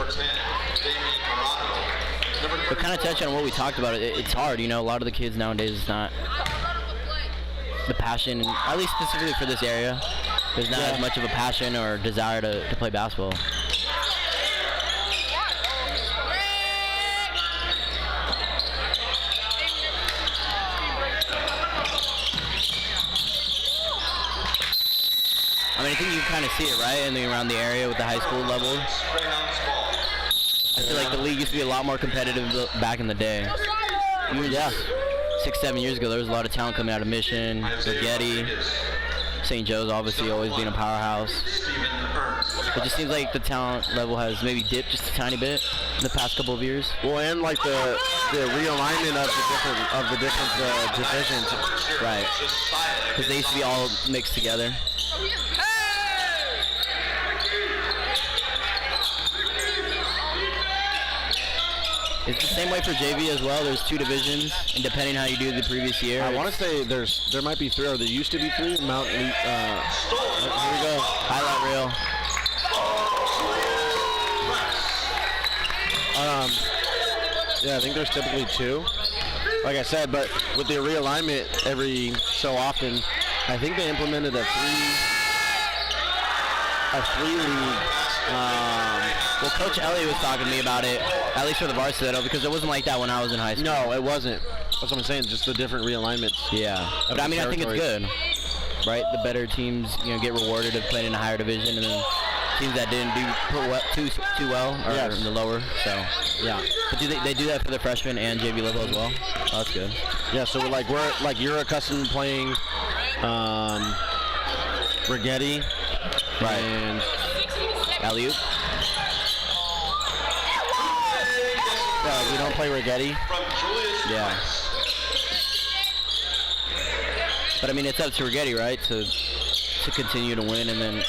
Speaker 1: But kind of touch on what we talked about. It's hard, you know. A lot of the kids nowadays, it's not the passion, at least specifically for this area. There's not as much of a passion or desire to play basketball. I mean, I think you kind of see it, right, around the area with the high school level. I feel like the league used to be a lot more competitive back in the day. Even 6, 7 years ago, there was a lot of talent coming out of Mission, Getty, St. Joe's obviously always being a powerhouse. It just seems like the talent level has maybe dipped just a tiny bit in the past couple of years.
Speaker 3: Well, and like the realignment of the different divisions,
Speaker 1: right? Because they used to be all mixed together. It's the same way for JV as well. There's 2 divisions, and depending how you do the previous year.
Speaker 3: I want to say there might be 3, or there used to be 3. Here we go.
Speaker 1: Highlight reel.
Speaker 3: Yeah, I think there's typically 2. Like I said, but with the realignment every so often, I think they implemented a 3-league.
Speaker 1: Well, Coach Elliott was talking to me about it, at least for the varsity, though, because it wasn't like that when I was in high school.
Speaker 3: No, it wasn't. That's what I'm saying, just the different realignments.
Speaker 1: Yeah, but I mean, I think it's good, right? The better teams, get rewarded of playing in a higher division, and then teams that didn't do too well are in the lower. So yeah, but do they do that for the freshman and JV level as well? Oh, that's good.
Speaker 3: Yeah, so you're accustomed to playing Rigetti,
Speaker 1: right,
Speaker 3: and
Speaker 1: alley-oop.
Speaker 3: Yeah, we don't play Rigetti.
Speaker 1: Yeah. But I mean, it's up to Rigetti, right, to continue to win, and then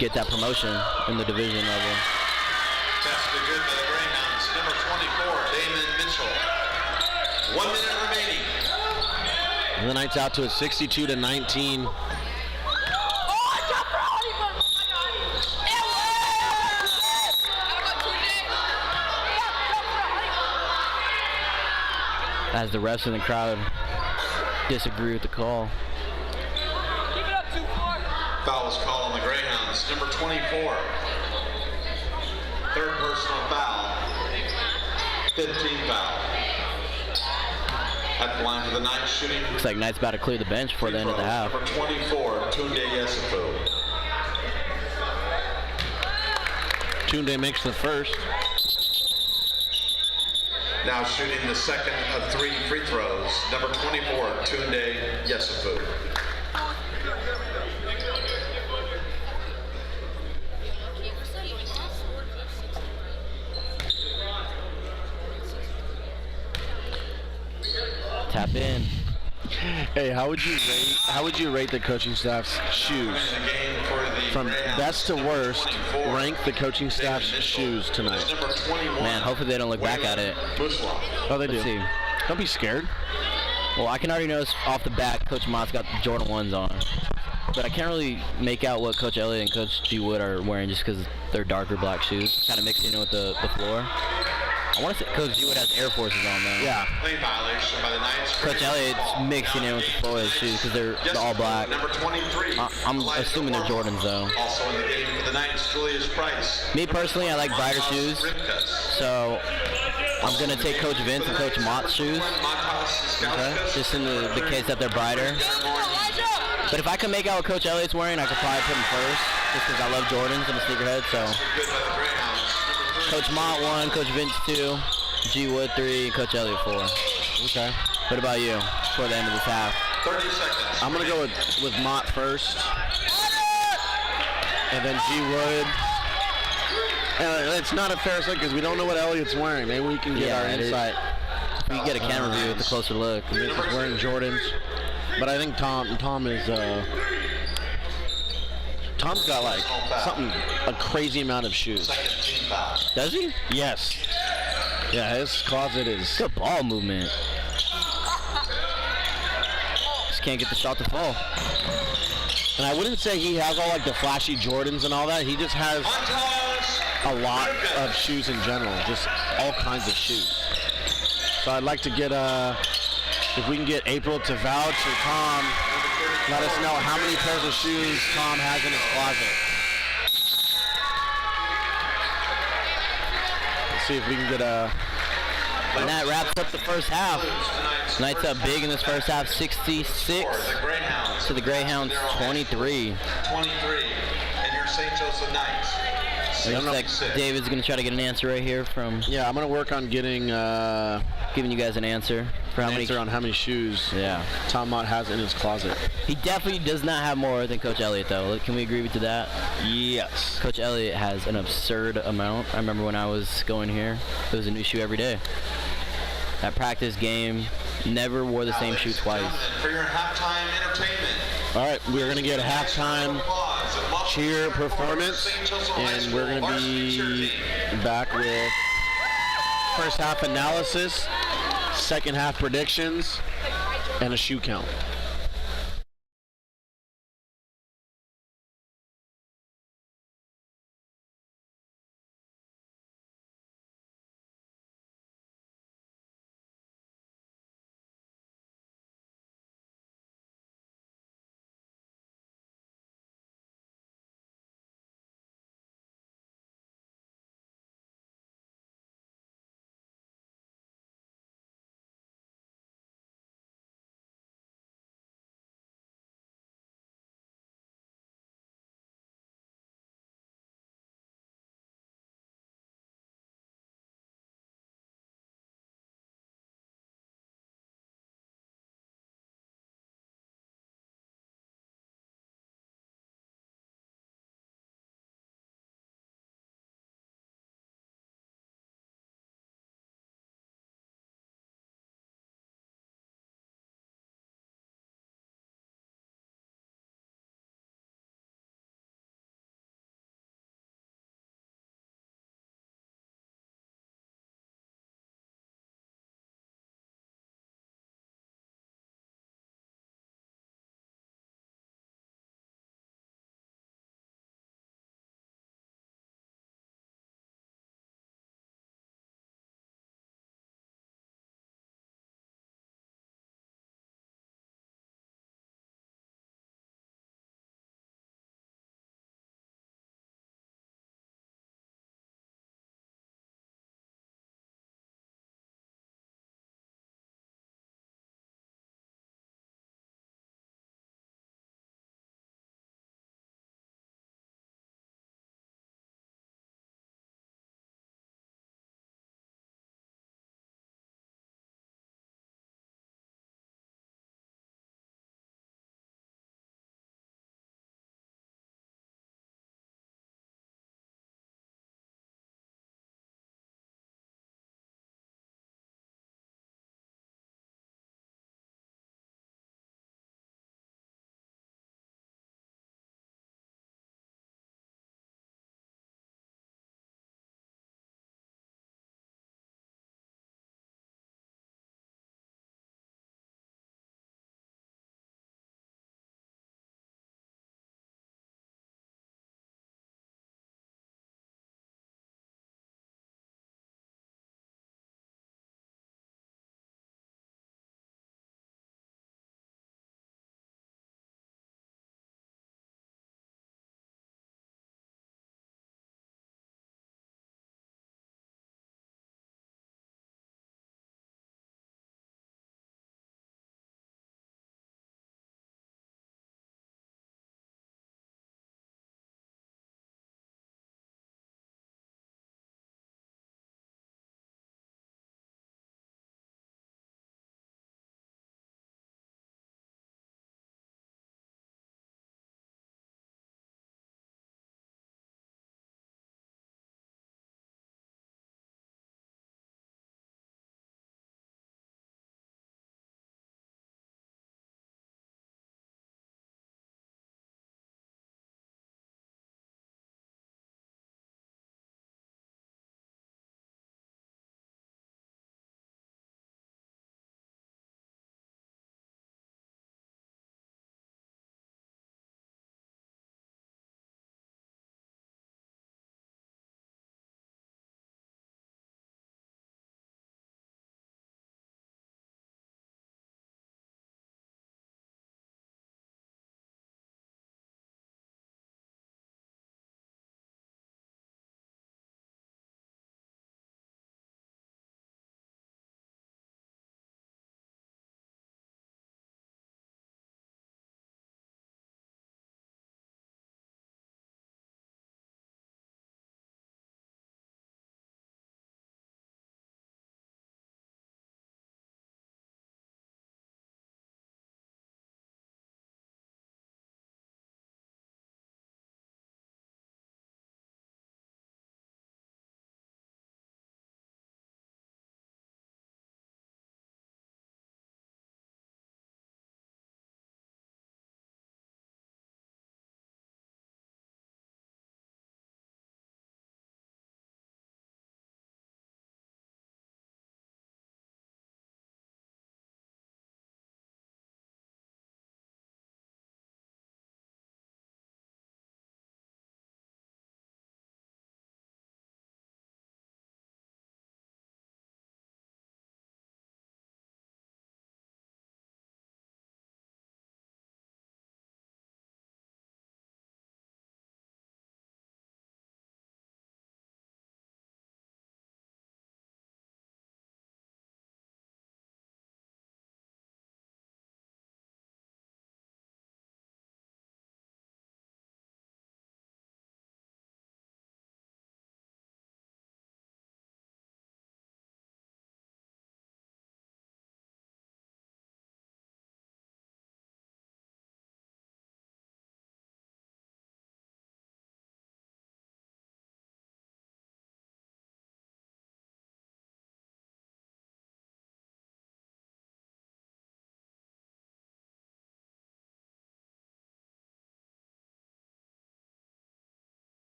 Speaker 1: get that promotion in the division level.
Speaker 4: Tested good by the Greyhounds. Number 24, Damon Mitchell. 1 minute remaining.
Speaker 3: And the Knights out to a 62-19.
Speaker 1: As the refs in the crowd disagree with the call.
Speaker 4: Foul is called on the Greyhounds. Number 24. 3rd personal foul. 15 foul. At the line for the Knights shooting.
Speaker 1: Looks like Knights about to clear the bench before the end of the half.
Speaker 4: Number 24, Tunde Yesufu.
Speaker 3: Tunde makes the first.
Speaker 4: Now shooting the second of 3 free throws. Number 24, Tunde Yesufu.
Speaker 1: Tap in.
Speaker 3: Hey, how would you rate the coaching staff's shoes? From best to worst, rank the coaching staff's shoes tonight.
Speaker 1: Man, hopefully they don't look back at it.
Speaker 3: Oh, they do.
Speaker 1: Let's see.
Speaker 3: Don't be scared.
Speaker 1: Well, I can already notice off the bat Coach Mott's got the Jordan 1s on. But I can't really make out what Coach Elliott and Coach G. Wood are wearing just because they're darker black shoes, kind of mixing in with the floor. I want to say Coach G. Wood has Air Forces on though.
Speaker 3: Yeah.
Speaker 4: Lane violation by the Knights.
Speaker 1: Coach Elliott's mixing in with the Florida shoes because they're all black.
Speaker 4: Number 23.
Speaker 1: I'm assuming they're Jordans though.
Speaker 4: Also in the game for the Knights, Julius Price.
Speaker 1: Me personally, I like brighter shoes, so I'm gonna take Coach Vince and Coach Mott's shoes, just in the case that they're brighter. But if I can make out what Coach Elliott's wearing, I could probably put him first, just because I love Jordans. I'm a sneakerhead, so. Coach Mott 1, Coach Vince 2, G. Wood 3, Coach Elliott 4.
Speaker 3: Okay.
Speaker 1: What about you for the end of this half?
Speaker 4: 30 seconds.
Speaker 3: I'm gonna go with Mott first, and then G. Wood. And it's not a fair second because we don't know what Elliott's wearing. Maybe we can get our insight.
Speaker 1: We can get a camera view with a closer look.
Speaker 3: Vince is wearing Jordans, but I think Tom is Tom's got like a crazy amount of shoes.
Speaker 1: Does he?
Speaker 3: Yes. Yeah, his closet is.
Speaker 1: Good ball movement. Just can't get the shot to fall.
Speaker 3: And I wouldn't say he has all like the flashy Jordans and all that. He just has a lot of shoes in general, just all kinds of shoes. So I'd like to get if we can get April to vouch or Tom, let us know how many pairs of shoes Tom has in his closet. Let's see if we can get
Speaker 1: And that wraps up the first half. Knights up big in this first half, 66 to the Greyhounds 23.
Speaker 4: 23. And your St. Joseph Knights.
Speaker 1: Looks like David's going to try to get an answer right here from
Speaker 3: Yeah, I'm going to work on getting
Speaker 1: giving you guys an answer for how many
Speaker 3: on how many shoes
Speaker 1: Yeah.
Speaker 3: Tom Mott has in his closet.
Speaker 1: He definitely does not have more than Coach Elliott though. Can we agree to that?
Speaker 3: Yes.
Speaker 1: Coach Elliott has an absurd amount. I remember when I was going here, it was a new shoe every day. At practice, game, never wore the same shoe twice.
Speaker 4: For your halftime entertainment.
Speaker 3: All right, we're going to get a halftime cheer performance, and we're going to be back with first half analysis, second half predictions, and a shoe count.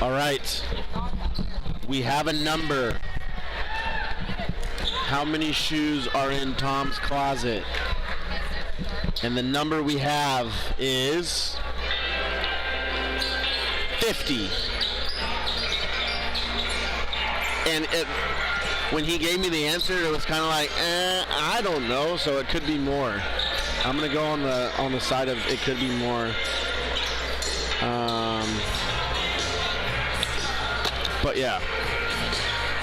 Speaker 3: All right. We have a number. How many shoes are in Tom's closet? And the number we have is 50. And when he gave me the answer, it was kind of like, I don't know, so it could be more. I'm gonna go on the side of it could be more. But yeah,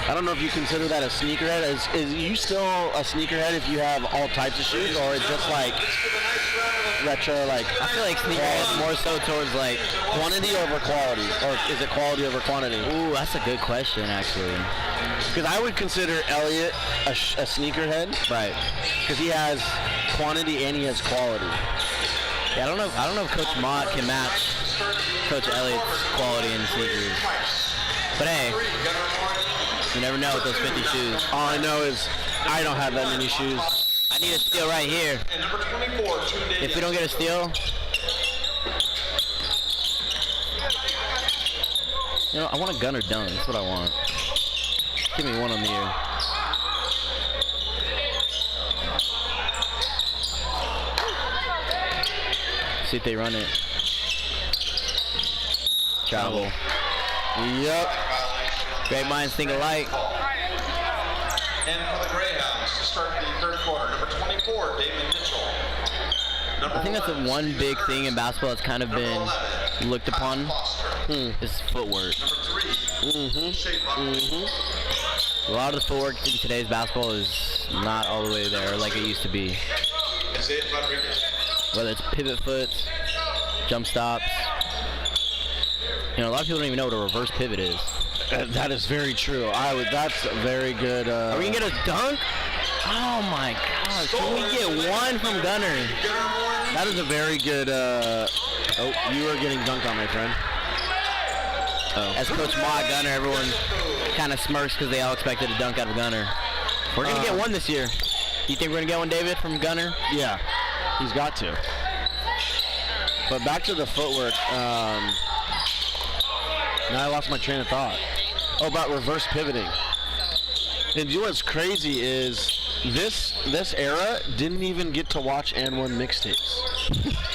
Speaker 3: I don't know if you consider that a sneakerhead. Is you still a sneakerhead if you have all types of shoes, or it's just like retro? Like
Speaker 1: I feel like sneakerhead more so towards like
Speaker 3: quantity over quality, or is it quality over quantity?
Speaker 1: Ooh, that's a good question actually.
Speaker 3: Because I would consider Elliot a sneakerhead,
Speaker 1: Right.
Speaker 3: because he has quantity and he has quality.
Speaker 1: Yeah, I don't know if Coach Mott can match Coach Elliott's quality in sneakers. But hey, you never know with those 50 shoes.
Speaker 3: All I know is I don't have that many shoes.
Speaker 1: I need a steal right here.
Speaker 4: And number 24,
Speaker 1: If we don't get a steal, you know, I want a gunner dunk. That's what I want. Give me one on the ear. See if they run it. Travel.
Speaker 3: Yep.
Speaker 1: Great minds think alike.
Speaker 4: And for the Greyhounds to start the third quarter, number 24, David Mitchell.
Speaker 1: I think that's the one big thing in basketball that's kind of been looked upon is footwork. A lot of the footwork in today's basketball is not all the way there like it used to be. Whether it's pivot foots, jump stops. You know, a lot of people don't even know what a reverse pivot is.
Speaker 3: That is very true. That's a very good.
Speaker 1: Are we gonna get a dunk? Oh my gosh! Can we get one from Gunner?
Speaker 3: That is a very good. Oh, you are getting dunked on, my friend. Oh.
Speaker 1: As Coach Mott, Gunner, everyone kind of smirks because they all expected a dunk out of Gunner. We're gonna get one this year. You think we're gonna get one, David, from Gunner?
Speaker 3: Yeah, he's got to. But back to the footwork. Now I lost my train of thought. Oh, about reverse pivoting. And you know what's crazy is this era didn't even get to watch and one mixtapes.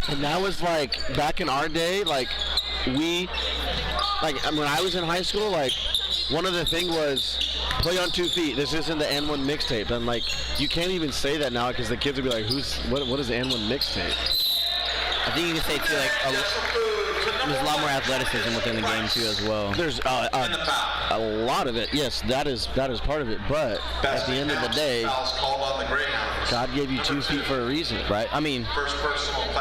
Speaker 3: And that was like back in our day, like when I was in high school, like one of the thing was play on 2 feet. This isn't the N1 mixtape. And like you can't even say that now because the kids will be like, what is the N1 mixtape?
Speaker 1: I think you can say too, like there's a lot more athleticism within the game too as well.
Speaker 3: There's a lot of it. Yes, that is part of it. But at the end of the day, God gave you 2 feet for a reason,
Speaker 1: right? I mean,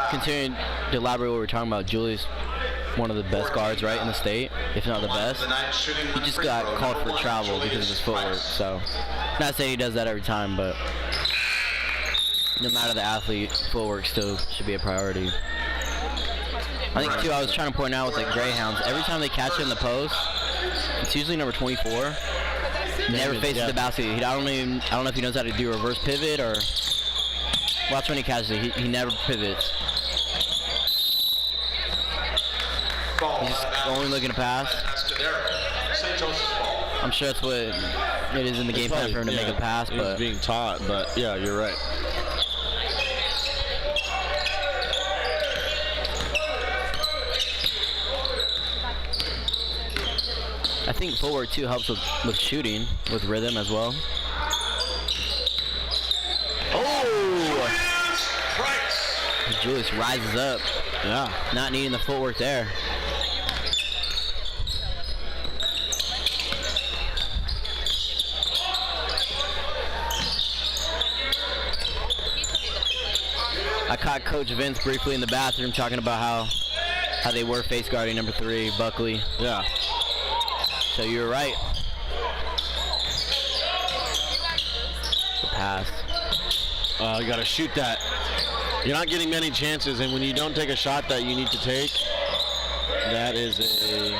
Speaker 1: continuing to elaborate what we're talking about, Julius, one of the best guards, right, in the state, if not the best. He just got called for travel because of his footwork. So, not saying he does that every time, but no matter the athlete, footwork still should be a priority. I think too, I was trying to point out with the Greyhounds, every time they catch it in the post, it's usually number 24. He never faces the basket. I don't know if he knows how to do a reverse pivot or watch when he catches it. He never pivots. He's just only looking to pass. I'm sure that's what it is in the game plan for him to make a pass, but
Speaker 3: being taught. But yeah, you're right.
Speaker 1: I think footwork too helps with shooting, with rhythm as well. Oh! Julius rises up.
Speaker 3: Yeah.
Speaker 1: Not needing the footwork there. I caught Coach Vince briefly in the bathroom talking about how they were face guarding number 3, Buckley.
Speaker 3: Yeah.
Speaker 1: So you were right. The pass.
Speaker 3: You got to shoot that. You're not getting many chances, and when you don't take a shot that you need to take, that is a...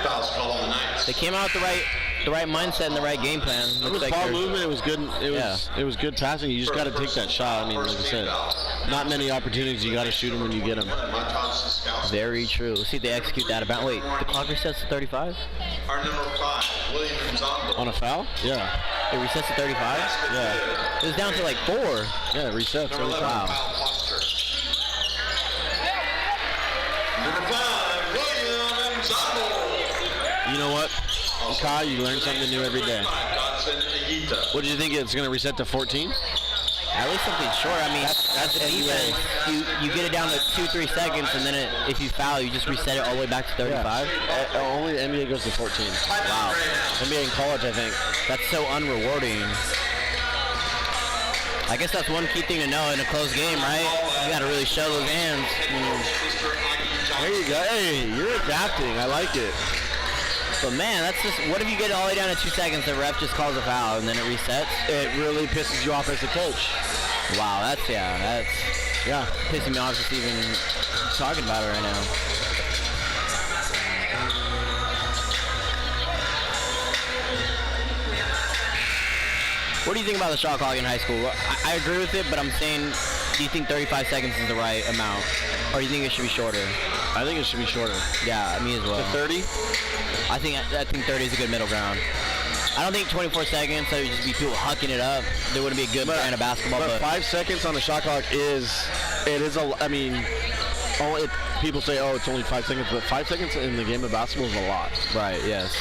Speaker 4: Foul's called on the Knights.
Speaker 1: They came out with the right mindset and the right game plan.
Speaker 3: It was ball movement. It was good. It was good passing. You just got to take that shot. I mean, like I said, not many opportunities. You got to shoot them when you get them.
Speaker 1: Very true. Let's see if they execute that about. Wait, the clock resets to 35?
Speaker 4: Our number 5, William Zombo.
Speaker 3: On a foul? Yeah.
Speaker 1: It resets to 35?
Speaker 3: Yeah.
Speaker 1: It was down to like 4.
Speaker 3: Yeah, it resets.
Speaker 4: Number 11,
Speaker 1: Wow.
Speaker 4: Kyle Foster. Number 5, William Zombo.
Speaker 3: You know what, Kyle, you learn something new every day.
Speaker 4: Dodson Agita.
Speaker 3: What do you think it's going to reset to 14?
Speaker 1: At least something short. I mean, that's the defense. You get it down to 2-3 seconds, and then if you foul, you just reset it all the way back to 35.
Speaker 3: Only the NBA goes to 14.
Speaker 1: Wow.
Speaker 3: NBA in college, I think.
Speaker 1: That's so unrewarding. I guess that's one key thing to know in a close game, right? You got to really show those hands.
Speaker 3: There you go. Hey, you're adapting. I like it.
Speaker 1: But man, that's just, what if you get it all the way down to 2 seconds, the ref just calls a foul, and then it resets?
Speaker 3: It really pisses you off as a coach.
Speaker 1: Wow, that's pissing me off just even talking about it right now. What do you think about the shot clock in high school? I agree with it, but I'm saying, do you think 35 seconds is the right amount? Or do you think it should be shorter?
Speaker 3: I think it should be shorter.
Speaker 1: Yeah, me as well.
Speaker 3: To 30?
Speaker 1: I think 30 is a good middle ground. I don't think 24 seconds, so it would just be people hucking it up. There wouldn't be a good brand of basketball.
Speaker 3: But 5 seconds on the shot clock people say, oh, it's only 5 seconds, but 5 seconds in the game of basketball is a lot.
Speaker 1: Right, yes.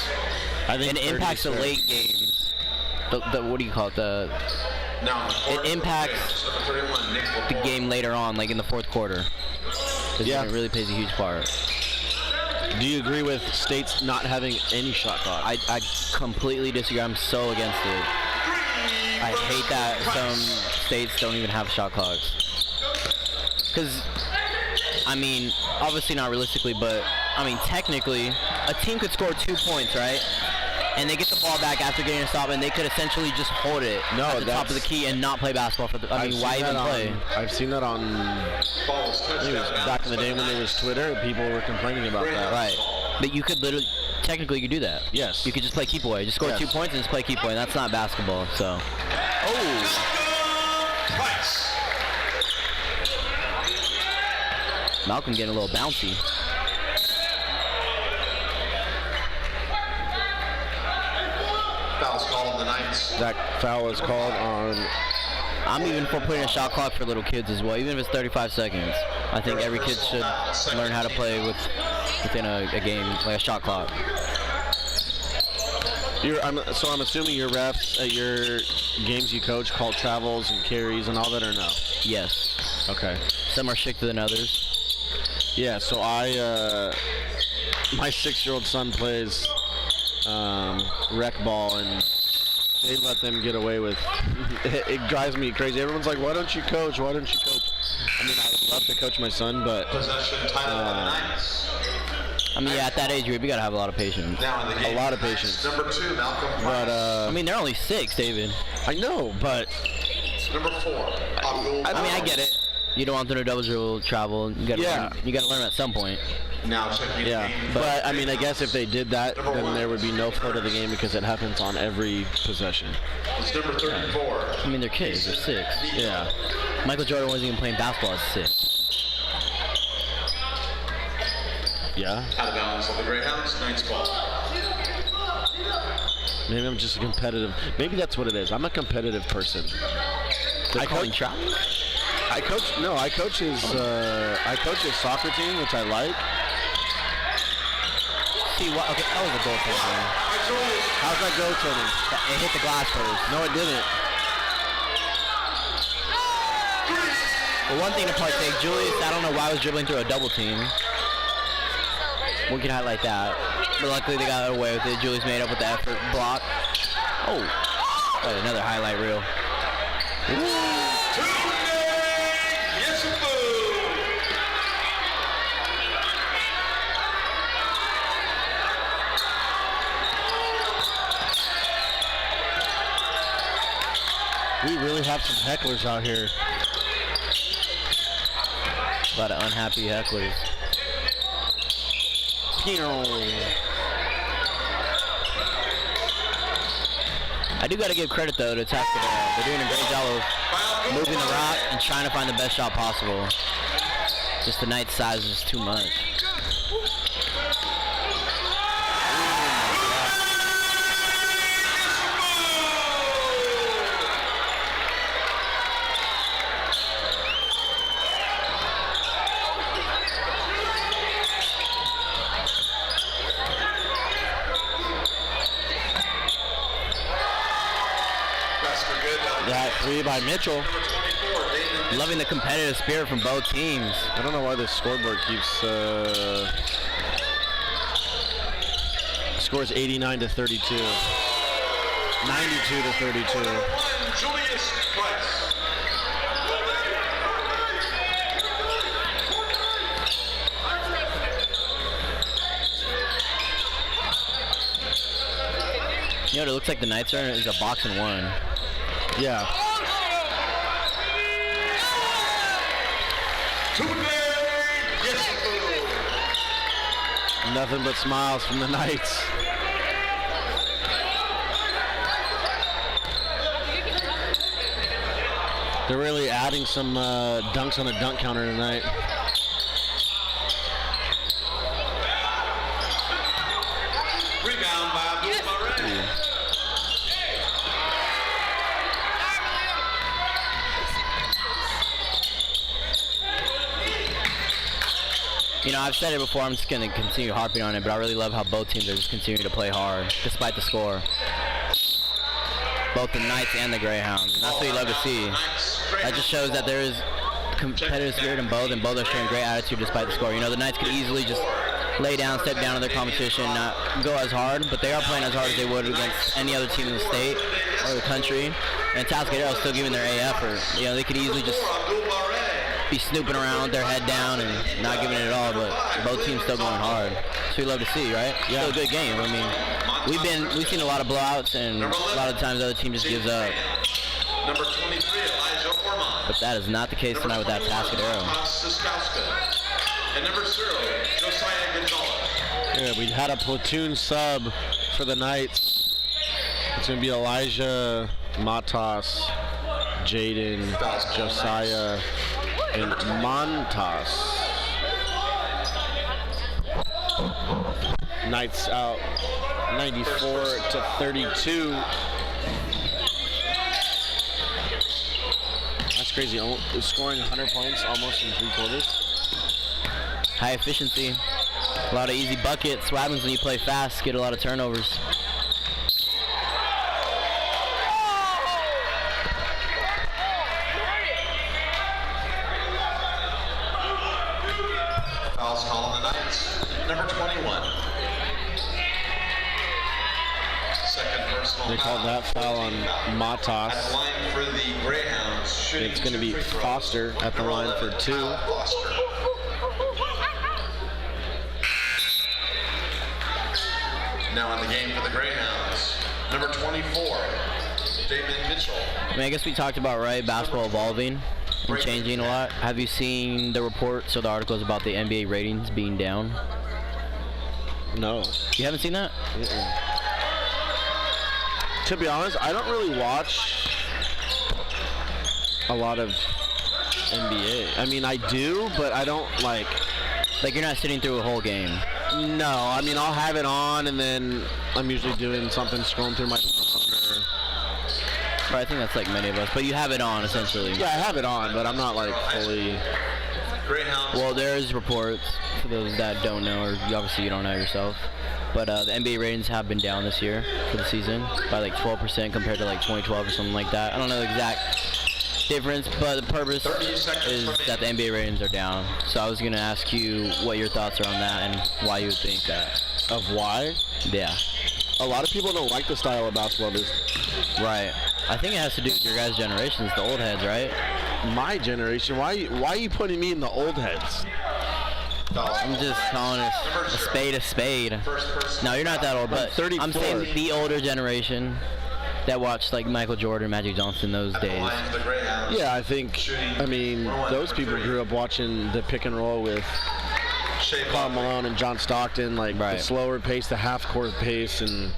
Speaker 3: I think
Speaker 1: it impacts the late games. What do you call it? It impacts the game later on, like in the fourth quarter. Yeah. It really plays a huge part.
Speaker 3: Do you agree with states not having any shot clock?
Speaker 1: I completely disagree. I'm so against it. I hate that some states don't even have shot clocks. Because, I mean, obviously not realistically, but, I mean, technically, a team could score 2 points, right? And they get the ball back after getting a stop, and they could essentially just hold it at the top of the key and not play basketball for the. I mean, why even play?
Speaker 3: I've seen that on. Back in the day when there was Twitter, people were complaining about that.
Speaker 1: Right, but you could literally, technically, you could do that.
Speaker 3: Yes.
Speaker 1: You could just play keep away. Just score 2 points and just play keep away. And that's not basketball. So. Malcolm getting a little bouncy.
Speaker 4: Foul's called on the Knights.
Speaker 3: That foul is called on.
Speaker 1: I'm even for putting a shot clock for little kids as well, even if it's 35 seconds. I think every kid should learn how to play within a game, like a shot clock.
Speaker 3: So I'm assuming your refs at your games you coach call travels and carries and all that, or no?
Speaker 1: Yes.
Speaker 3: Okay.
Speaker 1: Some are stricter than others.
Speaker 3: Yeah, so my 6-year-old son plays rec ball, and they let them get away with it drives me crazy. Everyone's like, why don't you coach? Why don't you coach? I mean, I would love to coach my son, but
Speaker 4: Possession title of the Knights.
Speaker 1: I mean, yeah, at that age group, you gotta have a lot of patience.
Speaker 4: Now in the game,
Speaker 3: a lot of patience.
Speaker 4: Number 2, Malcolm
Speaker 3: But
Speaker 4: Price.
Speaker 1: I mean, they're only 6, David.
Speaker 3: I know, but
Speaker 4: Number 4, Abdul.
Speaker 1: I mean, I get it. You don't want them to double dribble, travel. You gotta learn at some point.
Speaker 4: Now checking
Speaker 3: yeah.
Speaker 4: the game.
Speaker 3: But I mean, I guess if they did that, then there would be no flow to the game because it happens on every possession.
Speaker 4: It's number 34.
Speaker 1: I mean, they're kids. They're 6.
Speaker 3: Yeah.
Speaker 1: Michael Jordan wasn't even playing basketball at 6.
Speaker 3: Yeah.
Speaker 4: Out of bounds of the Greyhounds, Knights ball.
Speaker 3: Maybe I'm just a competitive. Maybe that's what it is. I'm a competitive person.
Speaker 1: I coach.
Speaker 3: I coach his soccer team, which I like.
Speaker 1: See what? Okay, that was a goaltending.
Speaker 3: How's that goaltending?
Speaker 1: It hit the glass first.
Speaker 3: No, it didn't.
Speaker 1: Well, one thing to partake, Julius, I don't know why I was dribbling through a double team. We can highlight that. But luckily they got away with it. Julius made up with the effort block. Oh, got another highlight reel.
Speaker 3: We really have some hecklers out here.
Speaker 1: A lot of unhappy hecklers. I do got to give credit though to Atascadero. They're doing a great job of moving the rock and trying to find the best shot possible. Just the Knights' size is just too much.
Speaker 3: That three by Mitchell.
Speaker 1: Loving the competitive spirit from both teams.
Speaker 3: I don't know why this scoreboard keeps scores 89 to 32. 92 to 32.
Speaker 4: Julius Price.
Speaker 1: You know what it looks like the Knights are in is a box and one.
Speaker 3: Yeah. Nothing but smiles from the Knights. They're really adding some dunks on the dunk counter tonight.
Speaker 4: Rebound by Abdul-Barre.
Speaker 1: You know, I've said it before, I'm just going to continue harping on it, but I really love how both teams are just continuing to play hard, despite the score. Both the Knights and the Greyhounds. And that's what you love to see. That just shows that there is competitive spirit in both, and both are showing great attitude despite the score. You know, the Knights could easily just lay down, step down to their competition, not go as hard, but they are playing as hard as they would against any other team in the state or the country. And Atascadero is still giving their A effort. You know, they could easily just be snooping around with their head down and not giving it at all, but both teams still going hard. So we love to see, right? Yeah. Still a good game. I mean, we've seen a lot of blowouts, and a lot of times the other team just gives up.
Speaker 4: Number 23, Elijah Ormond.
Speaker 1: But that is not the case tonight with that Atascadero.
Speaker 4: And number 0, Josiah Gonzalez.
Speaker 3: Yeah, we had a platoon sub for the Knights. It's going to be Elijah, Matas, Jaden, Josiah, and Montas. Knights out 94 to 32. That's crazy. Scoring 100 points almost in 3 quarters.
Speaker 1: High efficiency. A lot of easy buckets. What happens when you play fast, get a lot of turnovers.
Speaker 4: Fouls called on the Knights. Number 21. Second personal
Speaker 3: They called that foul on Matas.
Speaker 4: At the line for the Greyhounds. Shooting
Speaker 3: It's going to
Speaker 4: 2
Speaker 3: be
Speaker 4: free throws.
Speaker 3: Foster at the
Speaker 4: Number
Speaker 3: line
Speaker 4: 11,
Speaker 3: for 2.
Speaker 4: Kyle Foster. Now in the game for the Greyhounds, number 24, Damon Mitchell.
Speaker 1: I mean, I guess we talked about, right, basketball evolving and changing a lot. Have you seen the reports or the articles about the NBA ratings being down?
Speaker 3: No.
Speaker 1: You haven't seen that?
Speaker 3: To be honest, I don't really watch a lot of NBA. I mean, I do, but I don't like
Speaker 1: Like, you're not sitting through a whole game.
Speaker 3: No, I mean, I'll have it on, and then I'm usually doing something, scrolling through my phone,
Speaker 1: But I think that's like many of us. But you have it on, essentially.
Speaker 3: Yeah, I have it on, but I'm not, like, fully...
Speaker 4: Greyhounds.
Speaker 1: Well, there's reports, for those that don't know, or obviously you don't know yourself. But the NBA ratings have been down this year for the season by like 12% compared to like 2012 or something like that. I don't know the exact difference, but the purpose is that the NBA ratings are down. So I was going to ask you what your thoughts are on that and why you would think that.
Speaker 3: Of why?
Speaker 1: Yeah.
Speaker 3: A lot of people don't like the style of basketball.
Speaker 1: Right. I think it has to do with your guys' generations, the old heads, right?
Speaker 3: My generation? Why are you putting me in the old heads?
Speaker 1: I'm just calling a spade a spade. No, you're not that old, but
Speaker 3: 34.
Speaker 1: I'm saying the older generation that watched like Michael Jordan, Magic Johnson those days.
Speaker 3: Yeah, I think, I mean, those people grew up watching the pick and roll with Karl Malone and John Stockton, like the slower pace, the half-court pace, and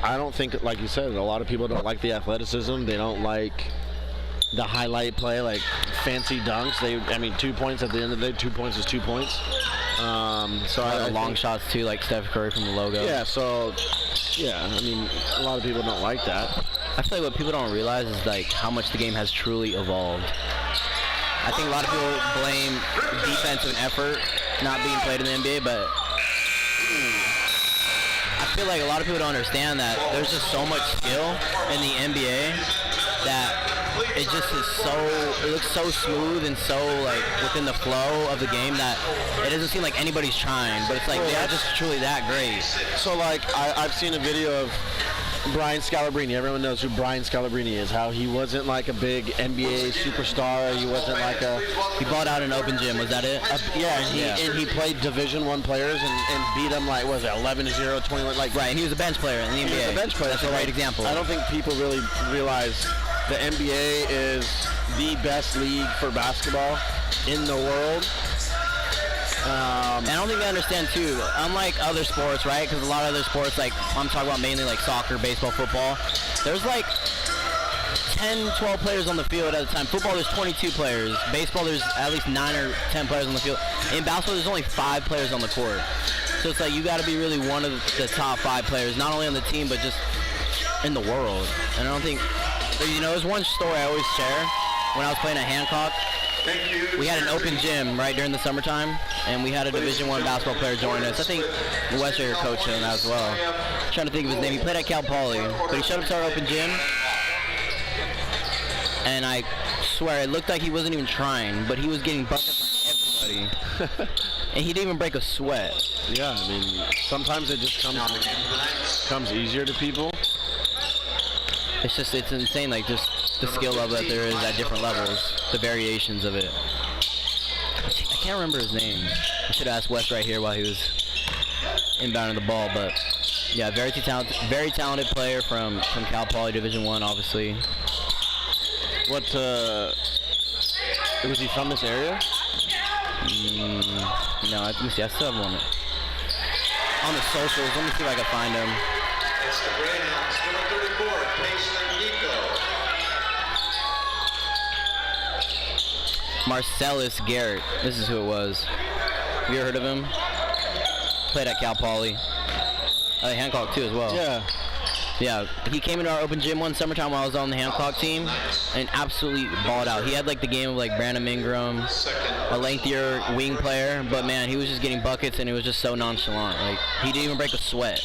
Speaker 3: I don't think, like you said, a lot of people don't like the athleticism. They don't like the highlight play, like fancy dunks. 2 points at the end of the day. 2 points is 2 points. So I
Speaker 1: long
Speaker 3: think,
Speaker 1: shots too, like Steph Curry from the logo.
Speaker 3: Yeah. So yeah, I mean, a lot of people don't like that.
Speaker 1: I feel like what people don't realize is like how much the game has truly evolved. I think a lot of people blame defensive effort not being played in the NBA, but I feel like a lot of people don't understand that there's just so much skill in the NBA that it just is it looks so smooth and so like within the flow of the game that it doesn't seem like anybody's trying, but it's like they're just truly that great.
Speaker 3: So like I've seen a video of Brian Scalabrine. Everyone knows who Brian Scalabrine is. How he wasn't like a big NBA superstar. He wasn't like
Speaker 1: he balled out in open gym. Was that it?
Speaker 3: And he played Division I players and beat them like, what was it, 11-0, 21, like.
Speaker 1: Right, and he was a bench player in the NBA.
Speaker 3: He was a bench player.
Speaker 1: That's a great example.
Speaker 3: I don't think people really realize the NBA is the best league for basketball in the world.
Speaker 1: And I don't think they understand too, unlike other sports, right? Because a lot of other sports, like I'm talking about mainly like soccer, baseball, football, there's like 10, 12 players on the field at a time. Football, there's 22 players. Baseball, there's at least 9 or 10 players on the field. In basketball, there's only 5 players on the court. So it's like you got to be really one of the top 5 players, not only on the team, but just in the world. And I don't think, there's one story I always share. When I was playing at Hancock, we had an open gym right during the summertime, and we had a Division I basketball player join us. I think Westraker coached him as well. I'm trying to think of his name. He played at Cal Poly, but he showed up to our open gym, and I swear it looked like he wasn't even trying, but he was getting buckets on everybody, and he didn't even break a sweat.
Speaker 3: Yeah, I mean, sometimes it just comes easier to people.
Speaker 1: It's insane, like just the skill level that there is at different levels, the variations of it. I can't remember his name. I should have asked Wes right here while he was inbounding the ball, but yeah, very talented player from Cal Poly Division I, obviously.
Speaker 3: What was he from this area?
Speaker 1: No, let me see. I still have one on the socials. Let me see if I can find him.
Speaker 4: It's the Greyhounds, number 34, Payson Nico.
Speaker 1: Marcellus Garrett. This is who it was. Have you ever heard of him? Played at Cal Poly. Hancock too as well.
Speaker 3: Yeah.
Speaker 1: Yeah, he came into our open gym one summertime while I was on the Hancock team and absolutely balled out. He had like the game of like Brandon Ingram, a lengthier wing player, but man, he was just getting buckets and it was just so nonchalant. Like he didn't even break a sweat.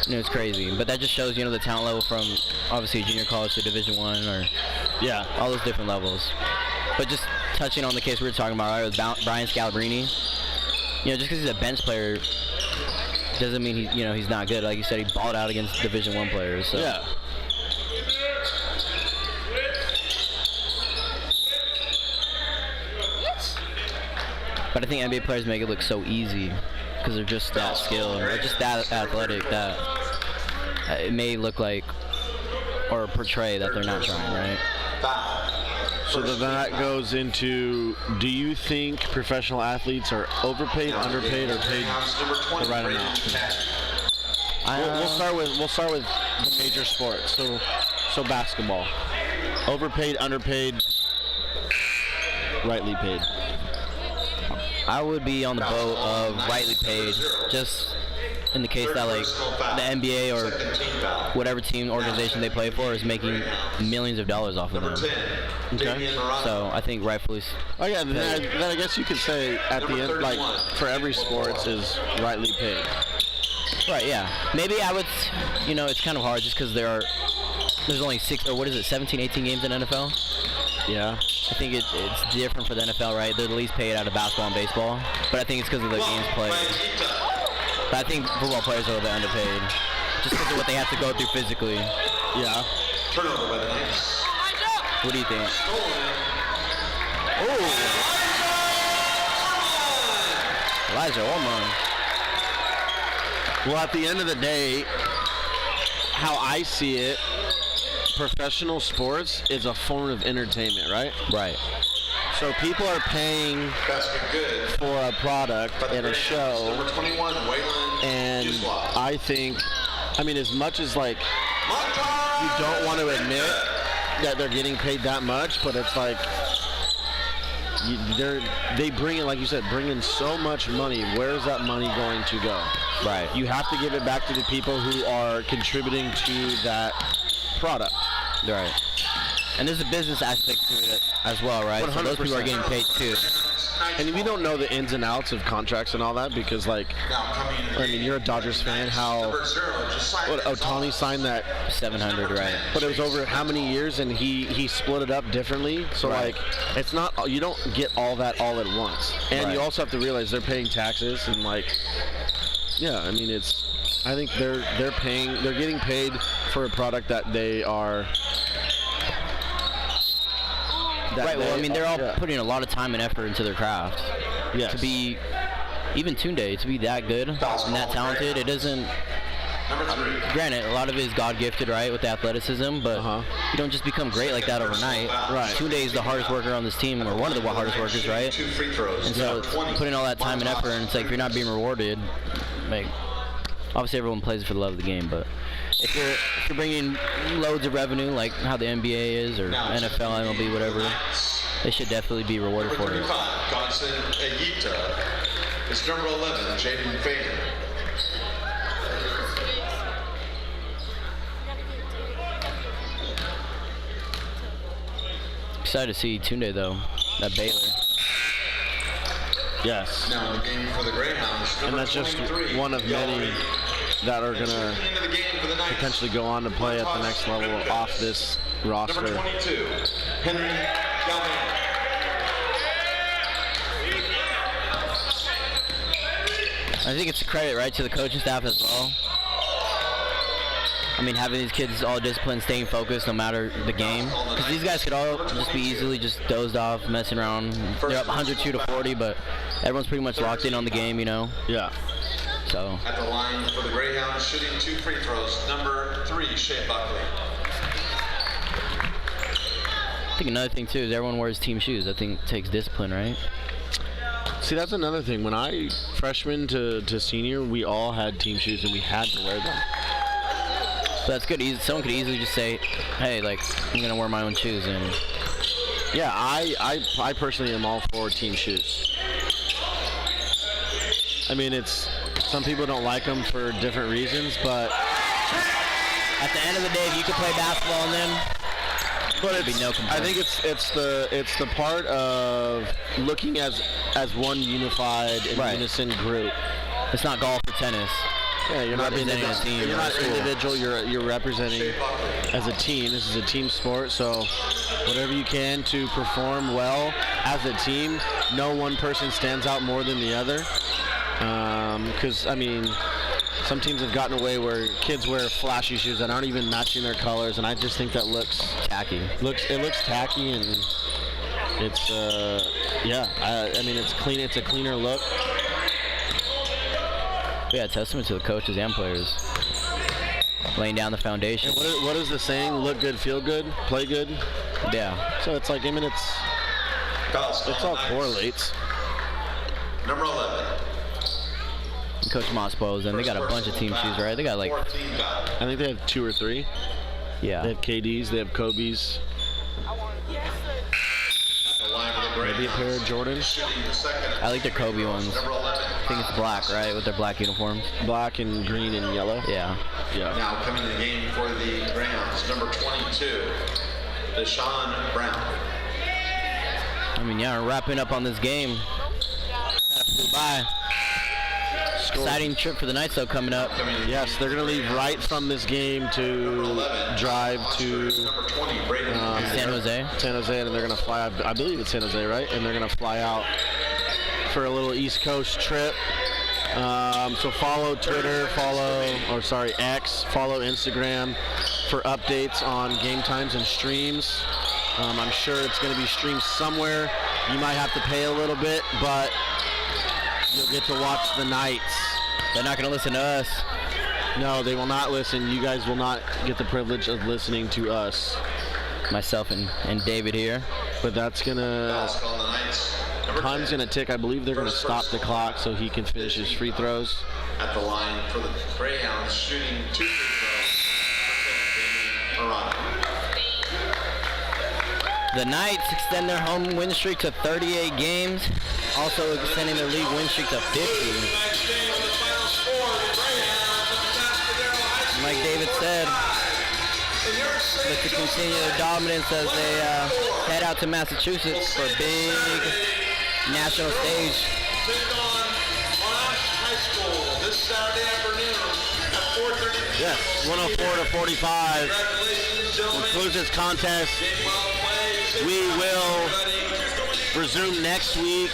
Speaker 1: It was crazy, but that just shows, the talent level from obviously junior college to Division I, or all those different levels. But just touching on the case we were talking about, right, with Brian Scalabrine, just because he's a bench player doesn't mean he's not good. Like you said, he balled out against Division I players. So.
Speaker 3: Yeah.
Speaker 1: But I think NBA players make it look so easy because they're just that skilled, or just that athletic that it may look like or portray that they're not trying, right?
Speaker 3: So then that goes into, do you think professional athletes are overpaid, underpaid, or paid the right amount? We'll start with the major sports. So basketball, overpaid, underpaid, rightly paid.
Speaker 1: I would be on the boat of rightly paid, just in the case that like the NBA or whatever team organization they play for is making millions of dollars off of them.
Speaker 3: Okay.
Speaker 1: So I think rightfully.
Speaker 3: Oh yeah, then I guess you could say at the end, like for every sports is rightly paid.
Speaker 1: Right. Yeah. Maybe I would. It's kind of hard just because there's only 17, 18 games in NFL.
Speaker 3: Yeah.
Speaker 1: I think it's different for the NFL, right? They're the least paid out of basketball and baseball, but I think it's because of the games played. But I think football players are a little bit underpaid, just because of what they have to go through physically.
Speaker 3: Yeah.
Speaker 4: Turnover by the Knights.
Speaker 1: What do you think? Oh! Elijah Ormond.
Speaker 3: Well, at the end of the day, how I see it, professional sports is a form of entertainment, right?
Speaker 1: Right.
Speaker 3: So people are paying for a product and a show,
Speaker 4: Number 21, Waylon
Speaker 3: and
Speaker 4: Gislot.
Speaker 3: I think, as much as like you don't want to admit that they're getting paid that much, but it's like they bring in, like you said, bring in so much money. Where's that money going to go?
Speaker 1: Right.
Speaker 3: You have to give it back to the people who are contributing to that product.
Speaker 1: Right. And there's a business aspect to it as well, right? So those people are getting paid too.
Speaker 3: And we don't know the ins and outs of contracts and all that because, like, I mean, you're a Dodgers fan. How Ohtani signed that
Speaker 1: 700, right?
Speaker 3: But it was over how many years, and he split it up differently. So like, it's not, you don't get all that all at once. And you also have to realize they're paying taxes and like, yeah, I mean I think they're getting paid for a product that they are.
Speaker 1: Right, well, I mean, they're all putting a lot of time and effort into their craft.
Speaker 3: Yes.
Speaker 1: To be, even Tunde, to be that good and that talented, it doesn't, granted, a lot of it is God-gifted, right, with the athleticism, but you don't just become great like that overnight.
Speaker 3: Right.
Speaker 1: Tunde is the hardest worker on this team, or one of the hardest workers, right? And so putting all that time and effort, and it's like, if you're not being rewarded, like, obviously everyone plays for the love of the game, but if you're bringing loads of revenue like how the NBA is or NFL, MLB, whatever, they should definitely be rewarded for it.
Speaker 4: Godson Ayita. It's number 11, Jaden Fagan.
Speaker 1: Excited to see Tunde though, that Baylor.
Speaker 3: Yes.
Speaker 4: Now the game for the Greyhounds.
Speaker 3: And that's just one of many that are going to potentially go on to play at the next level off this roster.
Speaker 4: Number 22, Henry Galvan.
Speaker 1: I think it's a credit, right, to the coaching staff as well. I mean, having these kids all disciplined, staying focused no matter the game. Because these guys could all just be easily just dozed off, messing around. They're up 102 to 40, but everyone's pretty much locked in on the game, you know?
Speaker 3: Yeah.
Speaker 1: So.
Speaker 4: At the line for the Greyhounds, shooting 2 free throws, number 3, Shea Buckley.
Speaker 1: I think another thing, too, is everyone wears team shoes. I think it takes discipline, right?
Speaker 3: See, that's another thing. When I, freshman to senior, we all had team shoes and we had to wear them.
Speaker 1: So that's good. Someone could easily just say, hey, like, I'm going to wear my own shoes. And
Speaker 3: yeah, I personally am all for team shoes. I mean, some people don't like them for different reasons, but
Speaker 1: at the end of the day, if you could play basketball in them, there'd be no complaint.
Speaker 3: I think it's the part of looking as one unified and unison group.
Speaker 1: It's not golf or tennis.
Speaker 3: Yeah, you're not
Speaker 1: representing a team.
Speaker 3: You're not individual. You're representing as a team. This is a team sport, so whatever you can to perform well as a team. No one person stands out more than the other. Because I mean, some teams have gotten away where kids wear flashy shoes that aren't even matching their colors, and I just think that looks
Speaker 1: tacky.
Speaker 3: It looks tacky, and it's I mean, it's clean. It's a cleaner look.
Speaker 1: Yeah, testament to the coaches and players laying down the foundation.
Speaker 3: And what is the saying? Look good, feel good, play good.
Speaker 1: Yeah.
Speaker 3: So it's like, I mean, it's all correlates.
Speaker 4: Number 11.
Speaker 1: Coach Mosspo's, and they got a bunch of team shoes, right? They got like,
Speaker 3: I think they have 2 or 3.
Speaker 1: Yeah.
Speaker 3: They have KDs, they have Kobe's. Maybe a pair of Jordans.
Speaker 1: I like their Kobe ones. I think it's black, right, with their black uniforms.
Speaker 3: Black and green and yellow.
Speaker 1: Yeah.
Speaker 3: Yeah.
Speaker 4: Now coming to the game for the Greyhounds, number 22, Deshaun Brown.
Speaker 1: I mean, yeah, we're wrapping up on this game. Kind of flew by. Exciting trip for the Knights, though, coming up.
Speaker 3: Yes, they're going to leave right from this game to drive to
Speaker 1: San Jose.
Speaker 3: San Jose, and they're going to fly, I believe it's San Jose, right? And they're going to fly out for a little East Coast trip. So follow Twitter, X, follow Instagram for updates on game times and streams. I'm sure it's going to be streamed somewhere. You might have to pay a little bit, but you'll get to watch the Knights.
Speaker 1: They're not going to listen to us.
Speaker 3: No, they will not listen. You guys will not get the privilege of listening to us.
Speaker 1: Myself and David here.
Speaker 3: But that's going to... Time's going to tick. I believe they're going to stop the clock so he can finish his free throws.
Speaker 4: At the line for the Greyhounds, shooting 2 free throws.
Speaker 1: The Knights extend their home win streak to 38 games, also extending their league win streak to 50. Like David said, look to continue their dominance as they head out to Massachusetts for a big national stage.
Speaker 4: This Saturday afternoon at 4:30.
Speaker 3: Yes, 104 to 45 concludes this contest. We will resume next week.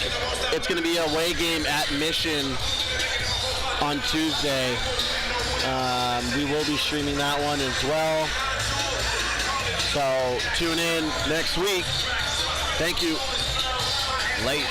Speaker 3: It's going to be a away game at Mission on Tuesday. We will be streaming that one as well. So tune in next week. Thank you.
Speaker 1: Late.